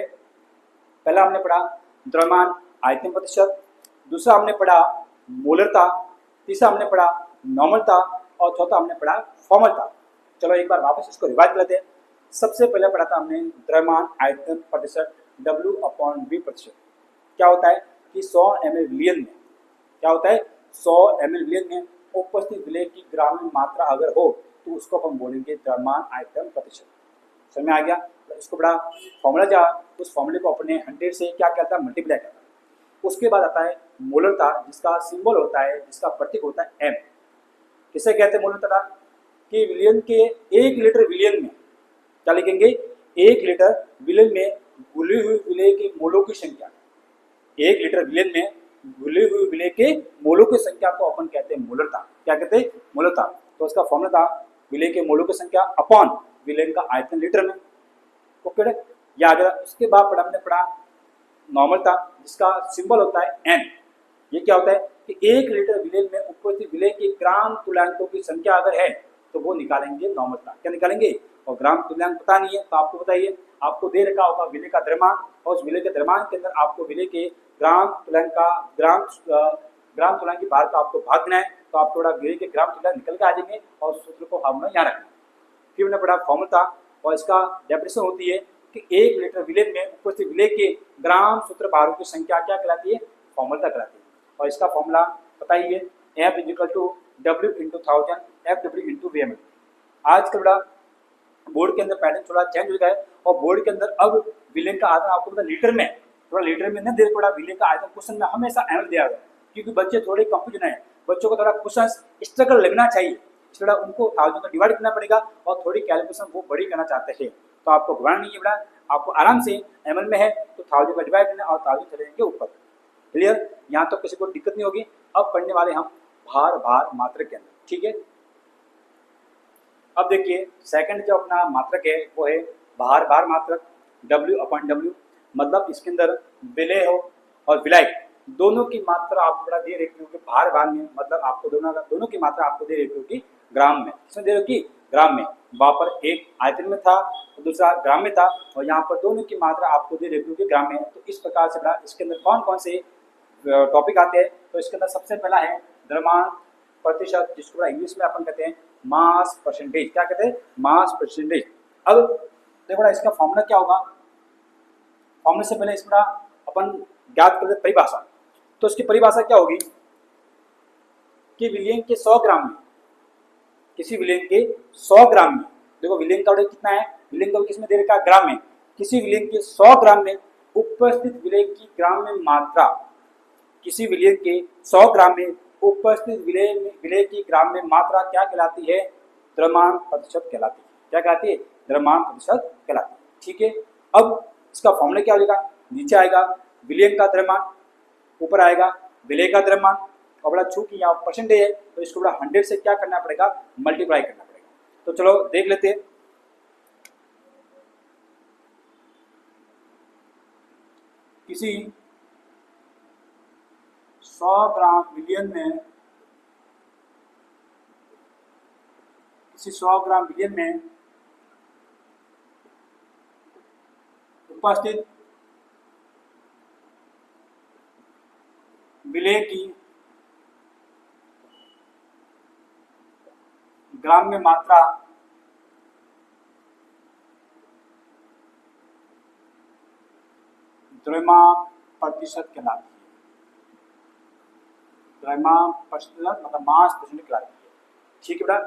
पहला हमने पढ़ा द्रव्यमान आयतन प्रतिशत, दूसरा हमने पढ़ा मोलरता, तीसरा हमने पढ़ा नॉर्मलता, और चौथा हमने पढ़ा फॉर्मलता। चलो एक बार वापस इसको रिवाइज कर लेते हैं। सबसे पहले पढ़ा था हमने द्रव्यमान आयतन प्रतिशत W अपॉन V प्रतिशत। क्या होता है कि 100 ml विलियन में, क्या होता है 100 ml विलियन में उपस्थित विलेय की ग्राम में मात्रा अगर हो तो उसको हम बोलेंगे द्रव्यमान आयतन प्रतिशत। समझ में आ गया, तो इसको बड़ा फॉर्मूला जा, उस फॉर्मूले को अपने 100 से क्या कहता है, मल्टीप्लाई करता है। उसके बाद आता है मोलरता, जिसका सिंबल होता है, जिसका प्रतीक होता है M। किसे कहते हैं मोलरता, कि विलियन के 1 लीटर विलियन में क्या लिखेंगे, 1 लीटर विलियन में घुली हुई विलेय के मोलों की संख्या, 1 लीटर विलियन में घुली हुई विलेय के मोलों की संख्या को अपन कहते हैं मोलरता। क्या कहते हैं, मोलरता। तो उसका फॉर्मूला था विलेय के मोलों की संख्या अपॉन विलेय का आयतन लीटर में। ओके, याद है। उसके बाद हमने पढ़ा नॉर्मलता, जिसका सिंबल होता है N। ये क्या होता है कि 1 लीटर विलेय में उपस्थित विलेय के ग्राम तुल्यांकों की संख्या अगर है तो वो निकालेंगे नॉर्मलता। क्या निकालेंगे, और ग्राम तुल्यांक पता नहीं है तो आपको बताइए, आपको दे रखा होगा विलेय का द्रव्यमान, और उस विलेय के द्रव्यमान के अंदर आपको विलेय के ग्राम तुल्यांक का ग्राम तुल्यांक की भार का आपको भाग देना है, तो आप थोड़ा विलेय के ग्राम तुल्यांक निकल के आ जाएंगे, और सूत्र को हमने यहाँ रखना। फिर हमने पढ़ा फॉर्मूला, और इसका डेफिनेशन होती है कि 1 लीटर विलेय में उपस्थित विलेय के ग्राम सूत्र भारों की संख्या क्या कहलाती है, फॉर्मूला कहलाती है। और इसका फॉर्मूला पता ही है, F equal to W into 1000 FW into VML। आज का बड़ा बोर्ड के अंदर पैटर्न थोड़ा चेंज हो गया है, और बोर्ड के अंदर अब विलेय का आयतन आपको पता लीटर में, थोड़ा लीटर में न दे पड़ा, विलेय का आयतन क्वेश्चन में हमेशा एमएल दिया गया, क्योंकि बच्चे थोड़े कंफ्यूजन है, बच्चों को थोड़ा क्वेश्चन स्ट्रगल लगना चाहिए, इसलिए उनको 1000 का डिवाइड करना पड़ेगा, और थोड़ी कैलकुलेशन वो बड़ी करना चाहते हैं, तो आपको घबराना नहीं है बड़ा, आपको आराम से एमएल में है तो 1000 का डिवाइड करना और 1000 चले जाएंगे ऊपर। क्लियर, यहाँ तो किसी को दिक्कत नहीं होगी। अब पढ़ने वाले हम भार भार मात्रक के अंदर, ठीक है। अब देखिए सेकंड जो अपना मात्रक है वो है भार भार मात्रक, W/W, मतलब इसके अंदर विलय हो और विलायक दोनों की मात्रा आपको दे रखी होगी भार भार में, मतलब आपको दोनों की मात्रा आपको दे रखी होगी ग्राम में। इसमें दे रखी ग्राम में, वहाँ पर एक आयतन में था और दूसरा ग्राम में था, और यहाँ पर दोनों की मात्रा आपको दे रखी होगी ग्राम में। तो इस प्रकार से इसके अंदर कौन कौन से टॉपिक आते हैं, तो इसके अंदर सबसे पहला है द्रव्यमान प्रतिशत, जिसको इंग्लिश में अपन कहते हैं मास परसेंटेज। क्या कहते हैं? Mass percentage. अब देखो इसका फॉर्मूला क्या होगा, फॉर्मूले से पहले इसका अपन ज्ञात करते परिभाषा। तो इसकी परिभाषा क्या होगी कि विलयन के 100 ग्राम में, किसी विलयन के 100 ग्राम में, देखो विलयन का वेट कितना है, विलयन का किसमें दे रखा है? ग्राम में। किसी विलयन के 100 ग्राम में उपस्थित विलय की ग्राम में मात्रा, किसी विलयन के 100 ग्राम में उपस्थित विलय की ग्राम में मात्रा क्या कहलाती है? द्रव्यमान प्रतिशत कहलाती है। क्या कहलाती है? द्रव्यमान प्रतिशत कहलाती है, ठीक है। अब इसका फॉर्मूला क्या हो जाएगा, नीचे आएगा विलयन का द्रव्यमान, ऊपर आएगा विलय का द्रव्यमान, और बड़ा चूंकि यहाँ परसेंटेज है तो इसको बड़ा 100 से क्या करना पड़ेगा? मल्टीप्लाई करना पड़ेगा। तो चलो देख लेते हैं। किसी 100 ग्राम विलयन में, किसी 100 ग्राम विलयन में उपस्थित विलय की ग्राम में मात्रा द्रव्यमान प्रतिशत कहलाती है। द्रव्यमान प्रतिशत मतलब मास परसेंटेज कहलाती है, ठीक है बेटा।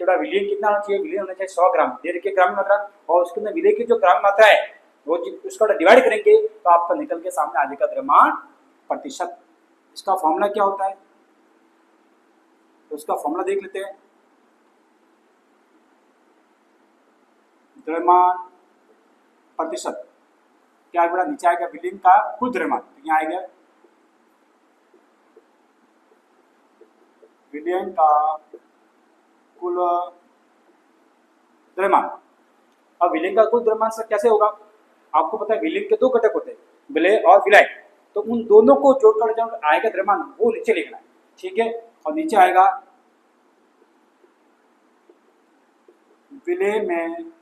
बेटा विलयन कितना होना चाहिए? विलयन होना चाहिए 100 ग्राम, दे रखिए ग्राम मात्रा, और उसके अंदर विलय की जो ग्राम मात्रा है वो उसका डिवाइड करेंगे तो आपका निकल के सामने आ जाएगा द्रव्यमान प्रतिशत। इसका फॉर्मूला क्या होता है, तो उसका फॉर्मूला देख लेते हैं। द्रव्यमान प्रतिशत क्या है बेटा? नीचे आएगा विलयन का कुल द्रव्यमान, तो यहाँ आएगा विलयन का कुल द्रव्यमान। अब विलयन का कुल द्रव्यमान से कैसे होगा? आपको पता है विलयन के 2 घटक होते हैं, विलय और विलायक, तो उन दोनों को जोड़कर जो आएगा द्रव्यमान वो नीचे लिखना है, ठीक है। और नीचे आएगा विलय में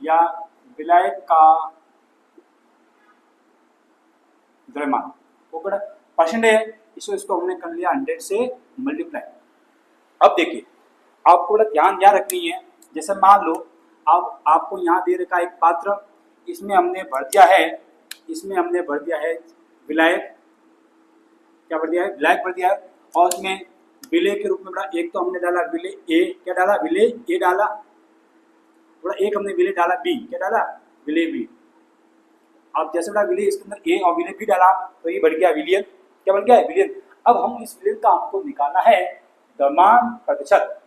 या विलायक का द्रव्यमान, वो बड़ा परसेंटेज है, इसको हमने कर लिया 100 से मल्टीप्लाई। अब देखिए आपको बड़ा ध्यान रखनी है, जैसे मान लो अब आपको यहाँ दे रखा एक पात्र, इसमें हमने भर दिया है विलायक, क्या भर दिया है? विलायक भर दिया है, और उसमें विलय के रूप में बड़ा एक तो हमने डाला विलय ए, क्या डाला? विलय ए डाला, बड़ा एक हमने विलय डाला बी, क्या डाला? विलय बी। अब जैसे बड़ा विलय इसके अंदर ए और विलय बी डाला तो ये बढ़ गया विलयन, क्या बन गया? विलयन। अब हम इस विलयन का हमको निकालना है द्रव्यमान प्रतिशत।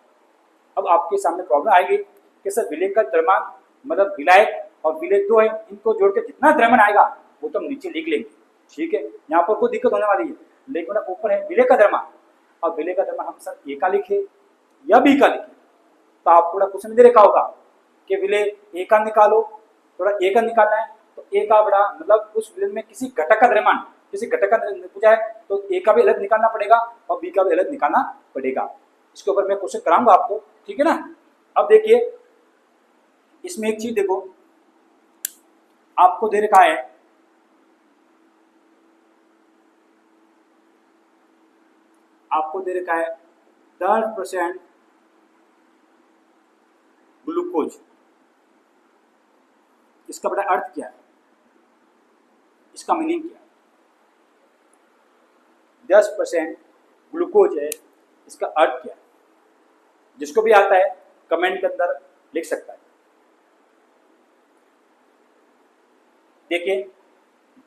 अब आपके सामने प्रॉब्लम आएगी कि सर विलय का द्रव्यमान मतलब विलायक और विलय 2 है, इनको जोड़ के जितना द्रव्यमान आएगा वो तो हम नीचे लिख लेंगे, ठीक है। यहाँ पर कोई दिक्कत होने वाली है, लेकिन ऊपर है विलय का द्रव्यमान। अब विलय का द्रव्यमान हम सर ए का लिखे या बी का लिखे, तो आपको क्वेश्चन दे रखा होगा कि विलय ए का निकालो, थोड़ा ए का निकालना है, तो ए का बड़ा मतलब उस विलय में किसी घटक का द्रव्यमान, किसी घटक का पूछा है तो ए का भी अलग निकालना पड़ेगा और बी का भी अलग निकालना पड़ेगा। इसके ऊपर मैं क्वेश्चन कराऊंगा आपको, ठीक है ना। अब देखिए इसमें एक चीज देखो, आपको दे रखा है आपको दे रखा है 10% ग्लूकोज। इसका बड़ा अर्थ क्या है, इसका मीनिंग क्या है? 10% ग्लूकोज है, इसका अर्थ क्या है? जिसको भी आता है कमेंट के अंदर लिख सकता है। देखिए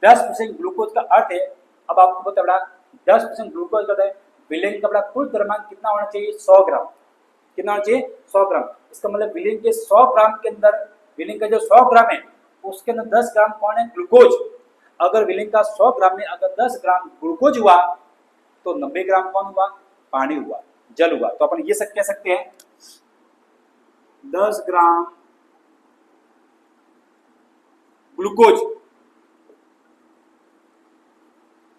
10% ग्लूकोज का अर्थ है, अब आपको पता बड़ा 10% ग्लूकोज का है, विलयन का बड़ा कुल द्रव्यमान कितना होना चाहिए? 100 ग्राम। कितना होना चाहिए? 100 ग्राम। इसका मतलब विलयन के 100 ग्राम के अंदर, विलयन का जो 100 ग्राम है उसके अंदर 10 ग्राम कौन है? ग्लूकोज। अगर विलेन का 100 ग्राम में अगर 10 ग्राम ग्लूकोज हुआ तो 90 ग्राम कौन हुआ? पानी हुआ, जल हुआ। तो अपन ये कह सकते हैं 10 ग्राम ग्लूकोज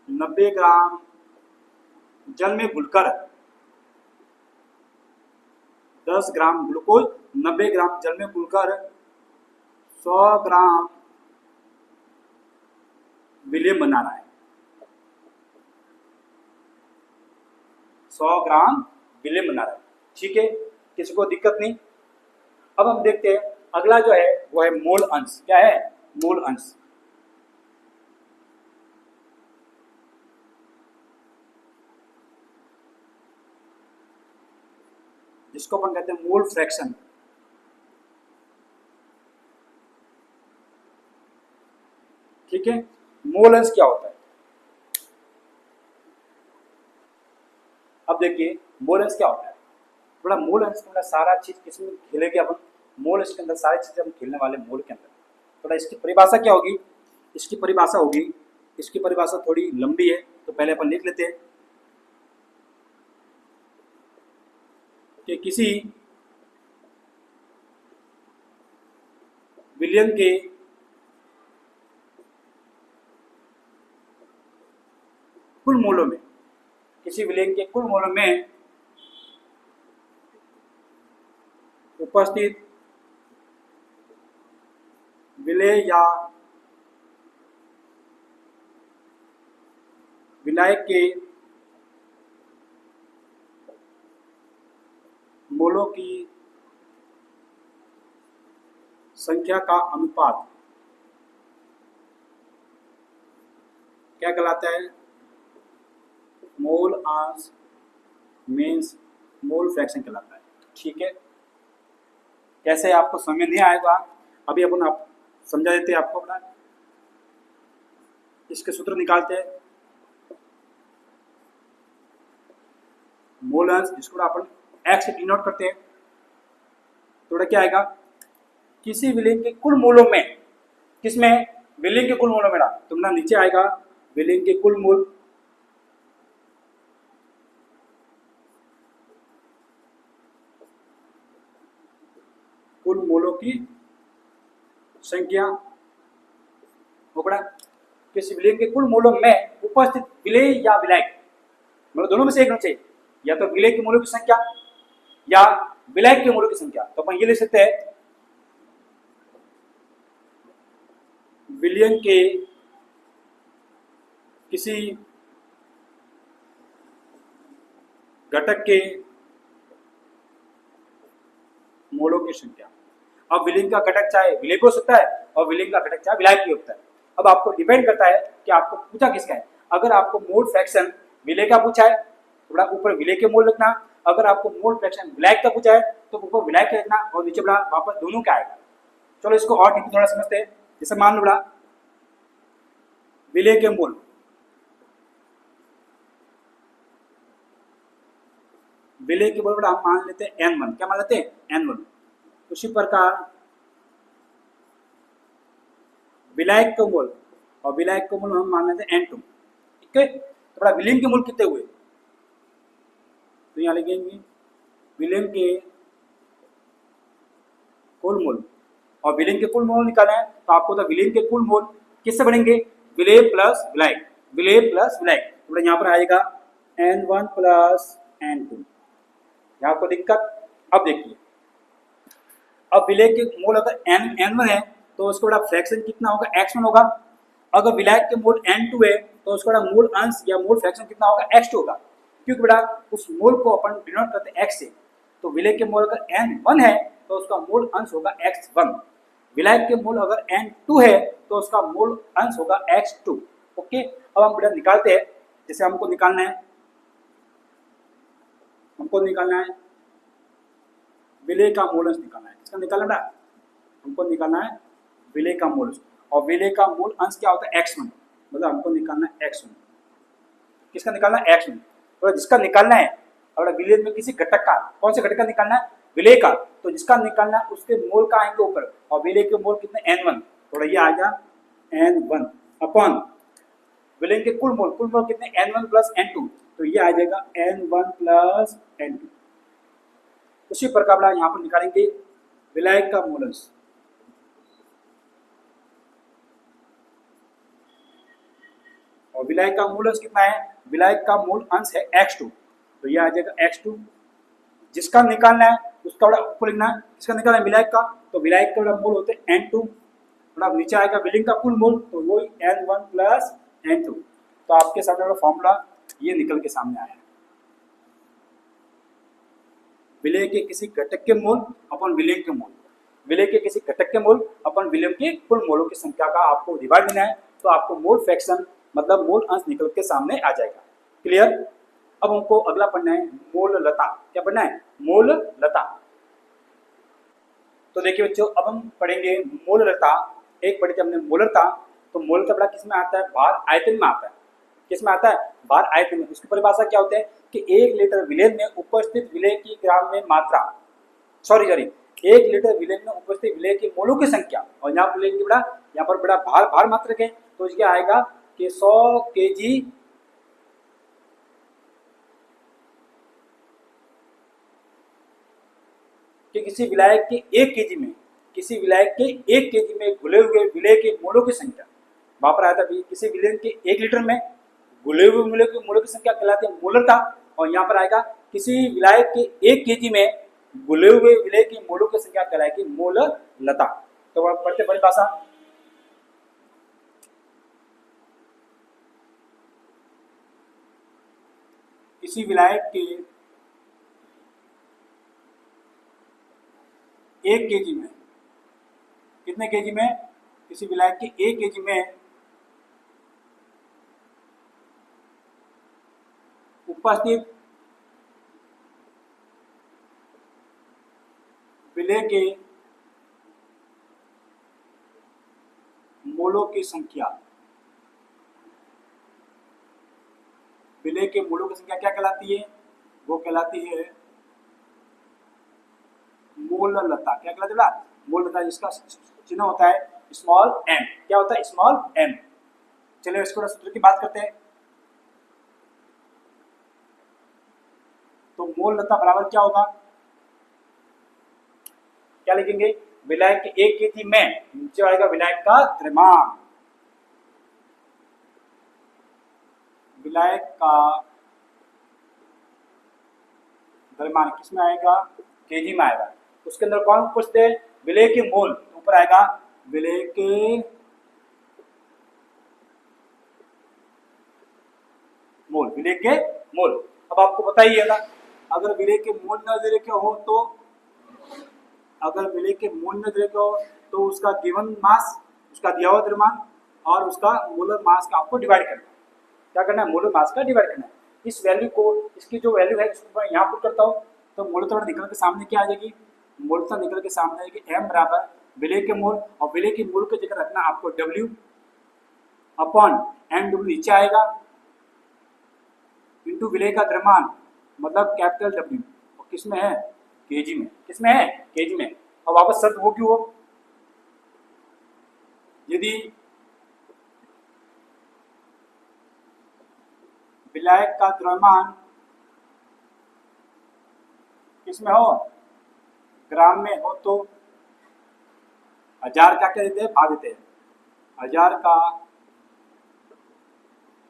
90 ग्राम जल में घुलकर 10 ग्राम ग्लूकोज 90 ग्राम जल में घुलकर 100 ग्राम विलियम बना रहा है। 100 ग्राम विलियम बना रहा है। ठीक है, किसी को दिक्कत नहीं। अब हम देखते हैं अगला जो है वो है मोल अंश। क्या है? मोल अंश। जिसको अपन कहते हैं मोल फ्रैक्शन। ठीक है, मोल अंश क्या होता है? अब देखिए मोल अंश क्या होता है। थोड़ा मोल अंश में सारा चीज किसमें खेलेंगे अपन? मोल अंश के अंदर सारी चीजें हम खेलने वाले मोल के अंदर। थोड़ा इसकी परिभाषा क्या होगी? इसकी परिभाषा होगी, इसकी परिभाषा थोड़ी लंबी है तो पहले अपन लिख लेते हैं कि किसी विलियन के कुल मोलों में, किसी विलेन के कुल मोलों में उपस्थित विलेय या विलायक के मोलों की संख्या का अनुपात क्या कहलाता है? मोल अंश मीन्स मोल फ्रैक्शन कहलाता है। ठीक है, कैसे आपको समझ नहीं आएगा अभी अपन आप समझा देते हैं आपको। अपना इसके सूत्र निकालते हैं। मोल अंश जिसको अपन एक्स से डिनोट करते हैं, तो क्या आएगा? किसी विलेन के कुल मोलों में, किसमें? विलेन के कुल मोलों में ना, तो ना नीचे आएगा विलेन के कुल मोल, कुल मोलों की संख्या होगा। किसी विलेन के कुल मोलों में उपस्थित विलेय या विलायक, मतलब दोनों में से एक होना चाहिए, या तो विलेय के मोलों की संख्या या विलायक के मोलों की संख्या। तो अपन ये लिख सकते हैं विलियन के किसी घटक के मोलों की संख्या। अब विलेन का घटक चाहे विलेय हो सकता है और विलेन का घटक चाहे विलायक भी होता है। अब आपको डिपेंड करता है कि आपको पूछा किसका है। अगर आपको मोल फ्रैक्शन विलेय का पूछा है, थोड़ा ऊपर विलेय के मोल लिखना। अगर आपको मोल फ्रैक्शन विलायक का पूछा है तो ऊपर विलायक का लिखना और नीचे बड़ा वापस दोनों का आएगा। चलो इसको और थोड़ा समझते हैं। जैसे मान लो बड़ा विलेय के मोल, विलेय के मोल बड़ा हम मान लेते हैं N1। क्या मान लेते हैं? N1। उसी प्रकार विलायक का मोल, और विलायक का मोल हम मान लेते हैं N2। ठीक है, तो बड़ा विलेय के मोल कितने हुए? तो यहाँ लिखेंगे विलेय के कुल मोल, और विलेय के कुल मोल निकालना है तो आपको तो विलेय के कुल मोल किससे बनेंगे? विलेय प्लस विलायक, विलेय प्लस विलायक। तो यहाँ पर आएगा N1 प्लस N2। यहाँ को दिक्कत? अब देखिए, अब विलेय के मोल अगर N1 है तो उसका बड़ा फ्रैक्शन कितना होगा? X1 होगा। अगर विलायक के मोल N2 है तो उसका बड़ा मोल अंश या मोल फ्रैक्शन कितना होगा? X2 होगा, क्योंकि बेटा उस मोल को अपन डिनोट करते हैं X से। तो विलेय के मोल अगर N1 है तो उसका मोल अंश होगा X1। विलायक के मोल अगर N2 है तो उसका मोल अंश होगा X2। ओके, अब हम बेटा निकालते हैं। जैसे हमको निकालना है विलेय का मोल अंश निकालना है। किसका निकालना है? हमको निकालना है विलेय का मोल अंश। और विलेय का मोल अंश क्या होता है? X1। मतलब हमको निकालना है X1। किसका निकालना है? X1। तो जिसका निकालना है अगर विलेय में किसी घटक का, कौन से घटक का निकालना है? विलेय का। तो जिसका निकालना है उसके मोल का आएंगे ऊपर, और विलेय के मोल कितने? N1। थोड़ा ये आ गया N1। अपॉन विलेन के कुल मोल कितने N1 प्लस N2, तो ये आ जाएगा N1 प्लस N2। उसी प्रकार यहाँ पर निकालेंगे विलायक का मूल अंश, और विलायक का मूल अंश कितना है, विलायक का मूल अंश है x2, तो ये आ जाएगा x2। जिसका निकालना है उसका बड़ा ऊपर लिखना है, जिसका निकालना है विलायक का, तो विलायक का बड़ा मूल होते हैं N2, थोड़ा नीचे आएगा विलेन का कुल मूल, तो वो N1 प्लस N2। तो आपके सामने फॉर्मूला ये निकल के सामने आया है, विलेय के किसी घटक के मोल अपन विलेय के मोल, विलेय के किसी घटक के मोल अपन विलेय के कुल मोलों की संख्या का आपको डिवाइड देना है, तो आपको मोल फ्रैक्शन मतलब मोल अंश निकल के सामने आ जाएगा। क्लियर। अब हमको अगला पढ़ना है मोल लता। क्या पढ़ना है, मोल लता। तो देखिए बच्चों, अब हम पढ़ेंगे मोल लता। एक पढ़ी थी हमने मोलरता, तो मोलरता बड़ा किस में आता है, भार आयतन में आता है। किस में आता है, भार आयतन में। उसकी परिभाषा क्या होती है कि 1 लीटर विलेय में उपस्थित विलेय की ग्राम में मात्रा, सॉरी 1 लीटर विलेय में उपस्थित विलेय के मोलों की संख्या, और यहाँ पर लेंगे बड़ा, यहाँ पर बड़ा भार मात्रक है, तो इसका आएगा कि 100 kg कि किसी विलायक के 1 kg में, किसी विलायक के 1 kg में घुले हुए विलेय के मोलों की संख्या, वहां पर आया था किसी विलेय के 1 लीटर में घुले हुए विलेय के मोलों की संख्या कहलाती है मोलरता, और यहाँ पर आएगा किसी विलायक के 1 kg में घुले हुए विलेय की मोलों की संख्या कहलाएगी मोल लता। तो पढ़ते बड़ी भाषा, किसी विलायक के 1 kg में, कितने kg में, किसी विलायक के 1 kg में उपस्थित विलेय के मोलों की संख्या, विलेय के मोलों की संख्या क्या कहलाती है, वो कहलाती है मोल लता। क्या कहलाती है, मोल लता, जिसका चिन्ह होता है स्मॉल m। क्या होता है, स्मॉल m। चलिए इसको सूत्र की बात करते हैं। तो मोल लता बराबर क्या होगा, क्या लिखेंगे, विलायक के 1 kg में, नीचे आएगा विलायक का द्रव्यमान, विलायक का द्रव्यमान किसमें आएगा, kg में आएगा। उसके अंदर कौन पूछते हैं, विलेय के मोल, ऊपर आएगा विलेय के मोल, विलेय के मोल। अब आपको पता ही है ना, अगर विलेय के मोल न दे रखे हो तो, अगर विलेय के मोल न दे रखे हो तो उसका गिवन मास, उसका दिया हुआ द्रव्यमान और उसका मोलर मास का आपको डिवाइड करना है। क्या करना है, मोलर मास का डिवाइड करना है। इस वैल्यू को, इसकी जो वैल्यू है इसको मैं यहाँ पुट करता हूँ, तो मोलता निकल के सामने क्या आ जाएगी, मोलता निकल के सामने आएगी m बराबर विलेय के मोल, और विलेय के मोल की जगह रखना आपको W अपॉन MW नीचे आएगा इंटू विलेय का द्रव्यमान मतलब कैपिटल W, और किसमें है, केजी में। किसमें है, केजी में। अब वापस शर्त वो क्यों हो, यदि विलायक का द्रव्यमान किसमें हो, ग्राम में हो, तो 1000 का क्या देते हैं, भाग देते हैं, 1000 का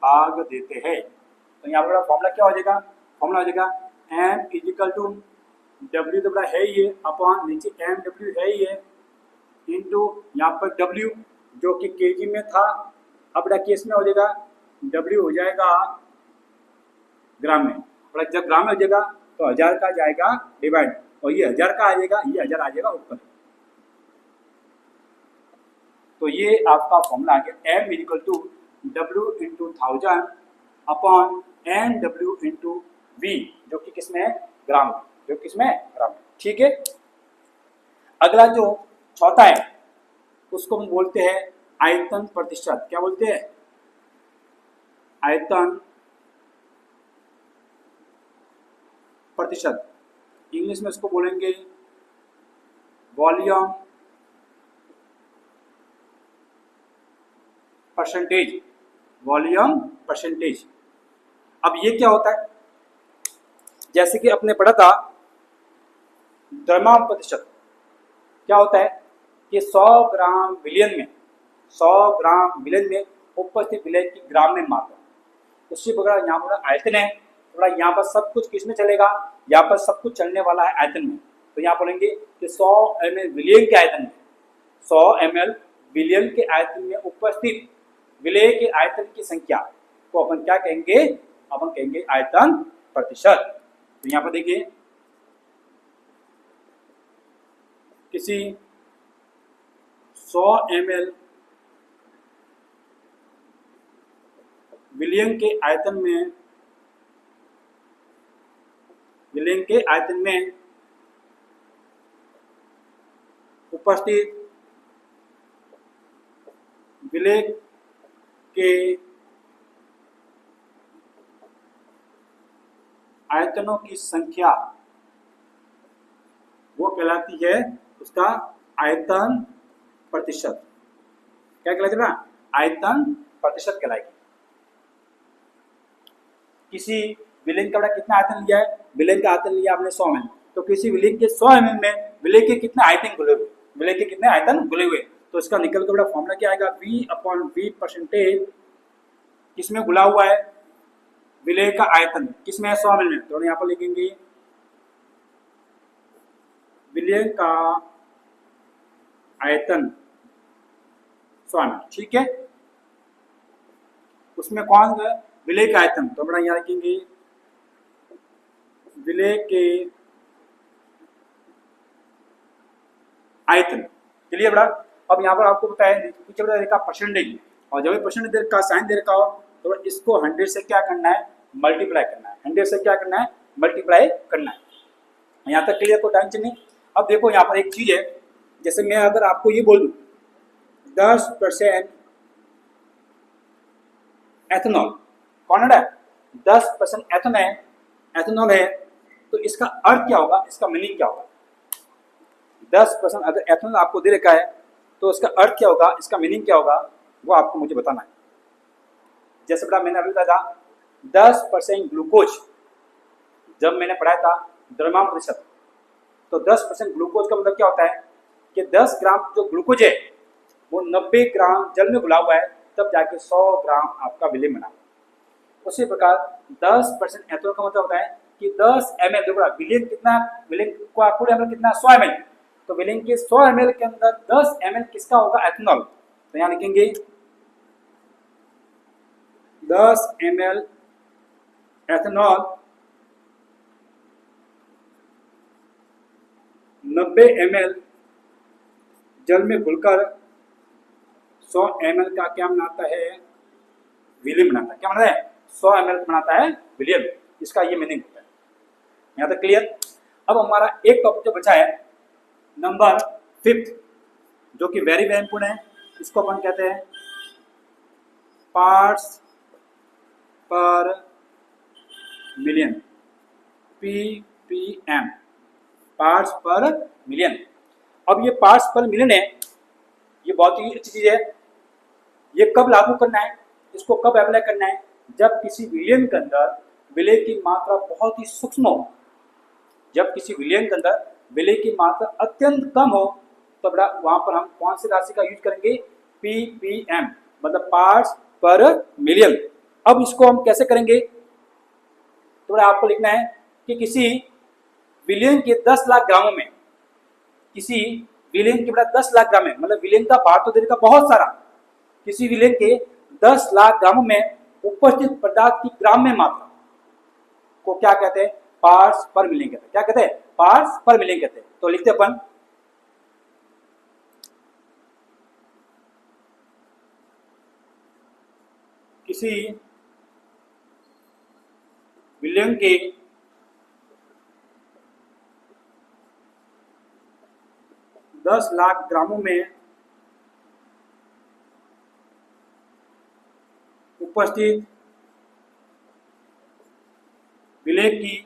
भाग देते हैं। तो यहाँ पर फॉर्मूला क्या हो जाएगा, फॉर्मूला हो जाएगा m इजिकल टू W तो बड़ा है ही है अपॉन नीचे MW है ही है इंटू यहाँ पर W जो कि केजी में था, अब बड़ा केस में हो जाएगा W हो जाएगा ग्राम में, बड़ा जब ग्राम में हो जाएगा तो 1000 का जाएगा डिवाइड, और ये 1000 का आ जाएगा, ये 1000 आ जाएगा ऊपर। तो ये आपका फॉर्मूला आ गया m equal to W into 1000 upon MW into V, जो कि किसमें है, ग्राम में, जो किसमें है, ग्राम में। ठीक है। अगला जो चौथा है उसको हम बोलते हैं आयतन प्रतिशत। क्या बोलते हैं, आयतन प्रतिशत। इंग्लिश में इसको बोलेंगे वॉल्यूम परसेंटेज, वॉल्यूम परसेंटेज। अब ये क्या होता है, जैसे कि अपने पढ़ा था द्रव्यमान प्रतिशत, क्या होता है कि 100 ग्राम विलयन में, 100 ग्राम विलयन में उपस्थित विलय की ग्राम में मात्रा। उसी प्रकार यहाँ पर आयतन है, थोड़ा यहाँ पर सब कुछ किस में चलेगा, यहाँ पर सब कुछ चलने वाला है आयतन में। तो यहाँ बोलेंगे कि 100 ml विलयन के आयतन में, 100 ml विलयन के आयतन में उपस्थित विलय के आयतन की संख्या को अपन क्या कहेंगे, अपन कहेंगे आयतन प्रतिशत। तो यहाँ पर देखिए किसी 100 ml विलयन के आयतन में, विलयन के आयतन में उपस्थित विलय के आयतनों की संख्या वो कहलाती है उसका आयतन प्रतिशत। क्या कहलाती है ना, आयतन प्रतिशत कहलाएगी। किसी विलयन का कितना आयतन लिया है, विलयन का आयतन लिया आपने 100 ml, तो किसी विलयन के 100 ml में विलय के कितने आयतन घुले हुए, विलय के कितने आयतन घुले हुए, तो इसका निकल के बड़ा फॉर्मूला क्या आएगा, V/V परसेंटेज किसमें घुला हुआ है, विलय का आयतन किसमें है, 100 ml में। तो यहाँ पर लिखेंगे विलय का आयतन 100 ml, ठीक है। उसमें कौन है विलय का आयतन, तो बड़ा यहाँ लिखेंगे विलय के आयतन। चलिए बड़ा, अब यहाँ पर आपको पता है पीछे बड़ा देखा परसेंटेज, और जब परसेंटेज का साइन दे रखा हो तो इसको 100 से क्या करना है, मल्टीप्लाई करना है। 100 से क्या करना है, मल्टीप्लाई करना है। यहाँ तक क्लियर, को टेंशन नहीं। अब देखो यहाँ पर एक चीज है, जैसे मैं अगर आपको ये बोल दूं 10% एथेनॉल, कौन है 10% एथेनॉल है, तो इसका अर्थ क्या होगा, इसका मीनिंग क्या होगा। 10% अगर एथेनॉल आपको दे रखा है तो इसका अर्थ क्या होगा, इसका मीनिंग क्या होगा, वो आपको मुझे बताना है। जैसे बड़ा मैंने अभी बताया था 10% ग्लूकोज, जब मैंने पढ़ाया था द्रव्यमान प्रतिशत, तो 10% ग्लूकोज का मतलब क्या होता है कि 10 ग्राम जो ग्लूकोज है वो 90 ग्राम जल में घुला हुआ है, तब जाके 100 ग्राम आपका विलय बना। उसी प्रकार 10% एथेनॉल का मतलब होता है कि 10 ml, देखो विलयन कितना, विलयन का पूरे ml कितना, 100 ml, तो विलयन के 100 ml के अंदर 10 ml किसका होगा, एथेनॉल। तो यहाँ लिखेंगे 10 ml एथेनॉल 90 ml जल में घुलकर 100 ml का क्या बनाता है, विलयन बनाता है। क्या बनाता है, 100 ml बनाता है विलयन, इसका ये मीनिंग होता है। यहाँ तक क्लियर। अब हमारा एक टॉपिक जो बचा है नंबर 5, जो कि वेरी वेरी इंपोर्टेंट है, इसको अपन कहते हैं पार्ट्स पर मिलियन, ppm, पार्ट्स पर मिलियन। अब ये पार्ट्स पर मिलियन है, ये बहुत ही अच्छी चीज है। ये कब लागू करना है, इसको कब अप्लाई करना है, जब किसी विलयन के अंदर विलय की मात्रा बहुत ही सूक्ष्म हो, जब किसी विलयन के अंदर विलय की मात्रा अत्यंत कम हो, तो बड़ा वहां पर हम कौन सी राशि का यूज करेंगे, ppm, मतलब पार्ट्स पर मिलियन। अब इसको हम कैसे करेंगे, तो बड़ा आपको लिखना है कि किसी विलयन के 10 लाख ग्रामों में, किसी विलयन के बड़ा 10 लाख ग्राम में, मतलब विलयन का भार तो देने का बहुत सारा, किसी विलयन के 10 लाख ग्रामों में उपस्थित पदार्थ की ग्राम में मात्रा को क्या कहते हैं, पार्ट्स पर मिलियन कहते हैं। क्या कहते हैं, पार्ट्स पर मिलियन कहते हैं। तो लिखते अपन किसी विलयन के 10 लाख ग्रामों में उपस्थित विलय की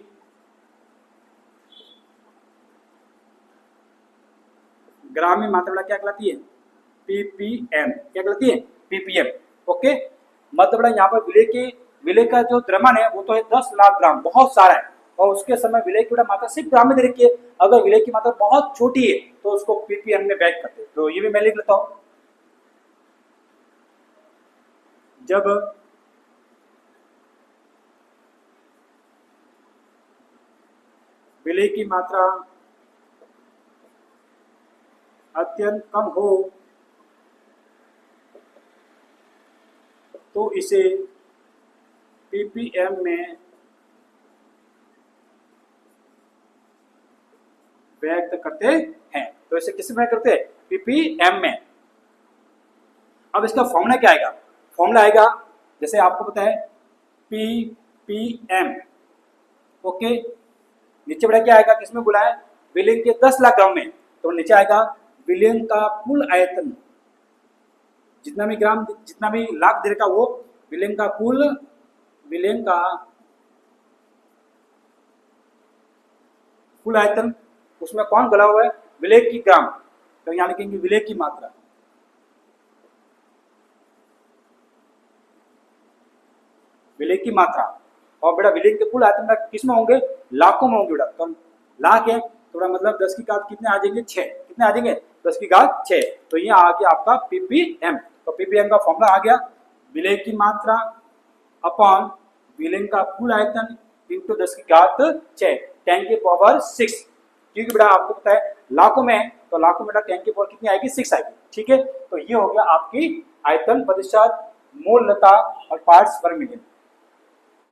ग्राम में मात्रा क्या कहलाती है, ppm। क्या कहलाती है, ppm। ओके, मतलब यहाँ पर विलेय का जो द्रव्यमान है वो तो है 10 लाख ग्राम, बहुत सारा है। और उसके समय विलेय की मात्रा सिर्फ ग्राम में दे रखी है। अगर विलेय की मात्रा बहुत छोटी है तो उसको पीपीएम में व्यक्त करते हैं। तो ये भी मैं लिख लेता हूं, जब विलेय की मात्रा अत्यंत कम हो तो इसे पीपीएम में व्यक्त करते हैं। तो इसे किस में करते हैं? पीपीएम में। अब इसका फॉर्मूला क्या आएगा? फॉर्मूला आएगा जैसे आपको पता है पीपीएम, ओके, नीचे बड़ा क्या आएगा, किसमें बोला है? विलेय के 10 लाख ग्राम में। तो नीचे आएगा विलेय का कुल आयतन, जितना भी ग्राम जितना भी लाख दे रखा वो विलेय का कुल आयतन, उसमें कौन गला हुआ है? विलेय की ग्राम। तो यहाँ लिखेंगे विलेय की मात्रा, विलेय की मात्रा। और बेटा विलेय के कुल आयतन किसमें होंगे? लाखों में होंगे बेटा। तो लाख है तो बड़ा मतलब 10 की घात कितने आ जाएंगे? 6। कितने आ जाएंगे? 10 की घात 6। तो ये आ गया आपका पीपीएम। तो पीपीएम का फॉर्मूला आ गया विलेय की मात्रा अपॉन विलेय का कुल आयतन इंटू 10 की घात 6, 10 की पावर 6। क्योंकि बेटा आपको पता है लाखों में है तो लाखों में 10 की पावर कितनी आएगी? 6 आएगी। ठीक है, तो ये हो गया आपकी आयतन प्रतिशत, मोलता और पार्ट्स पर मिलियन।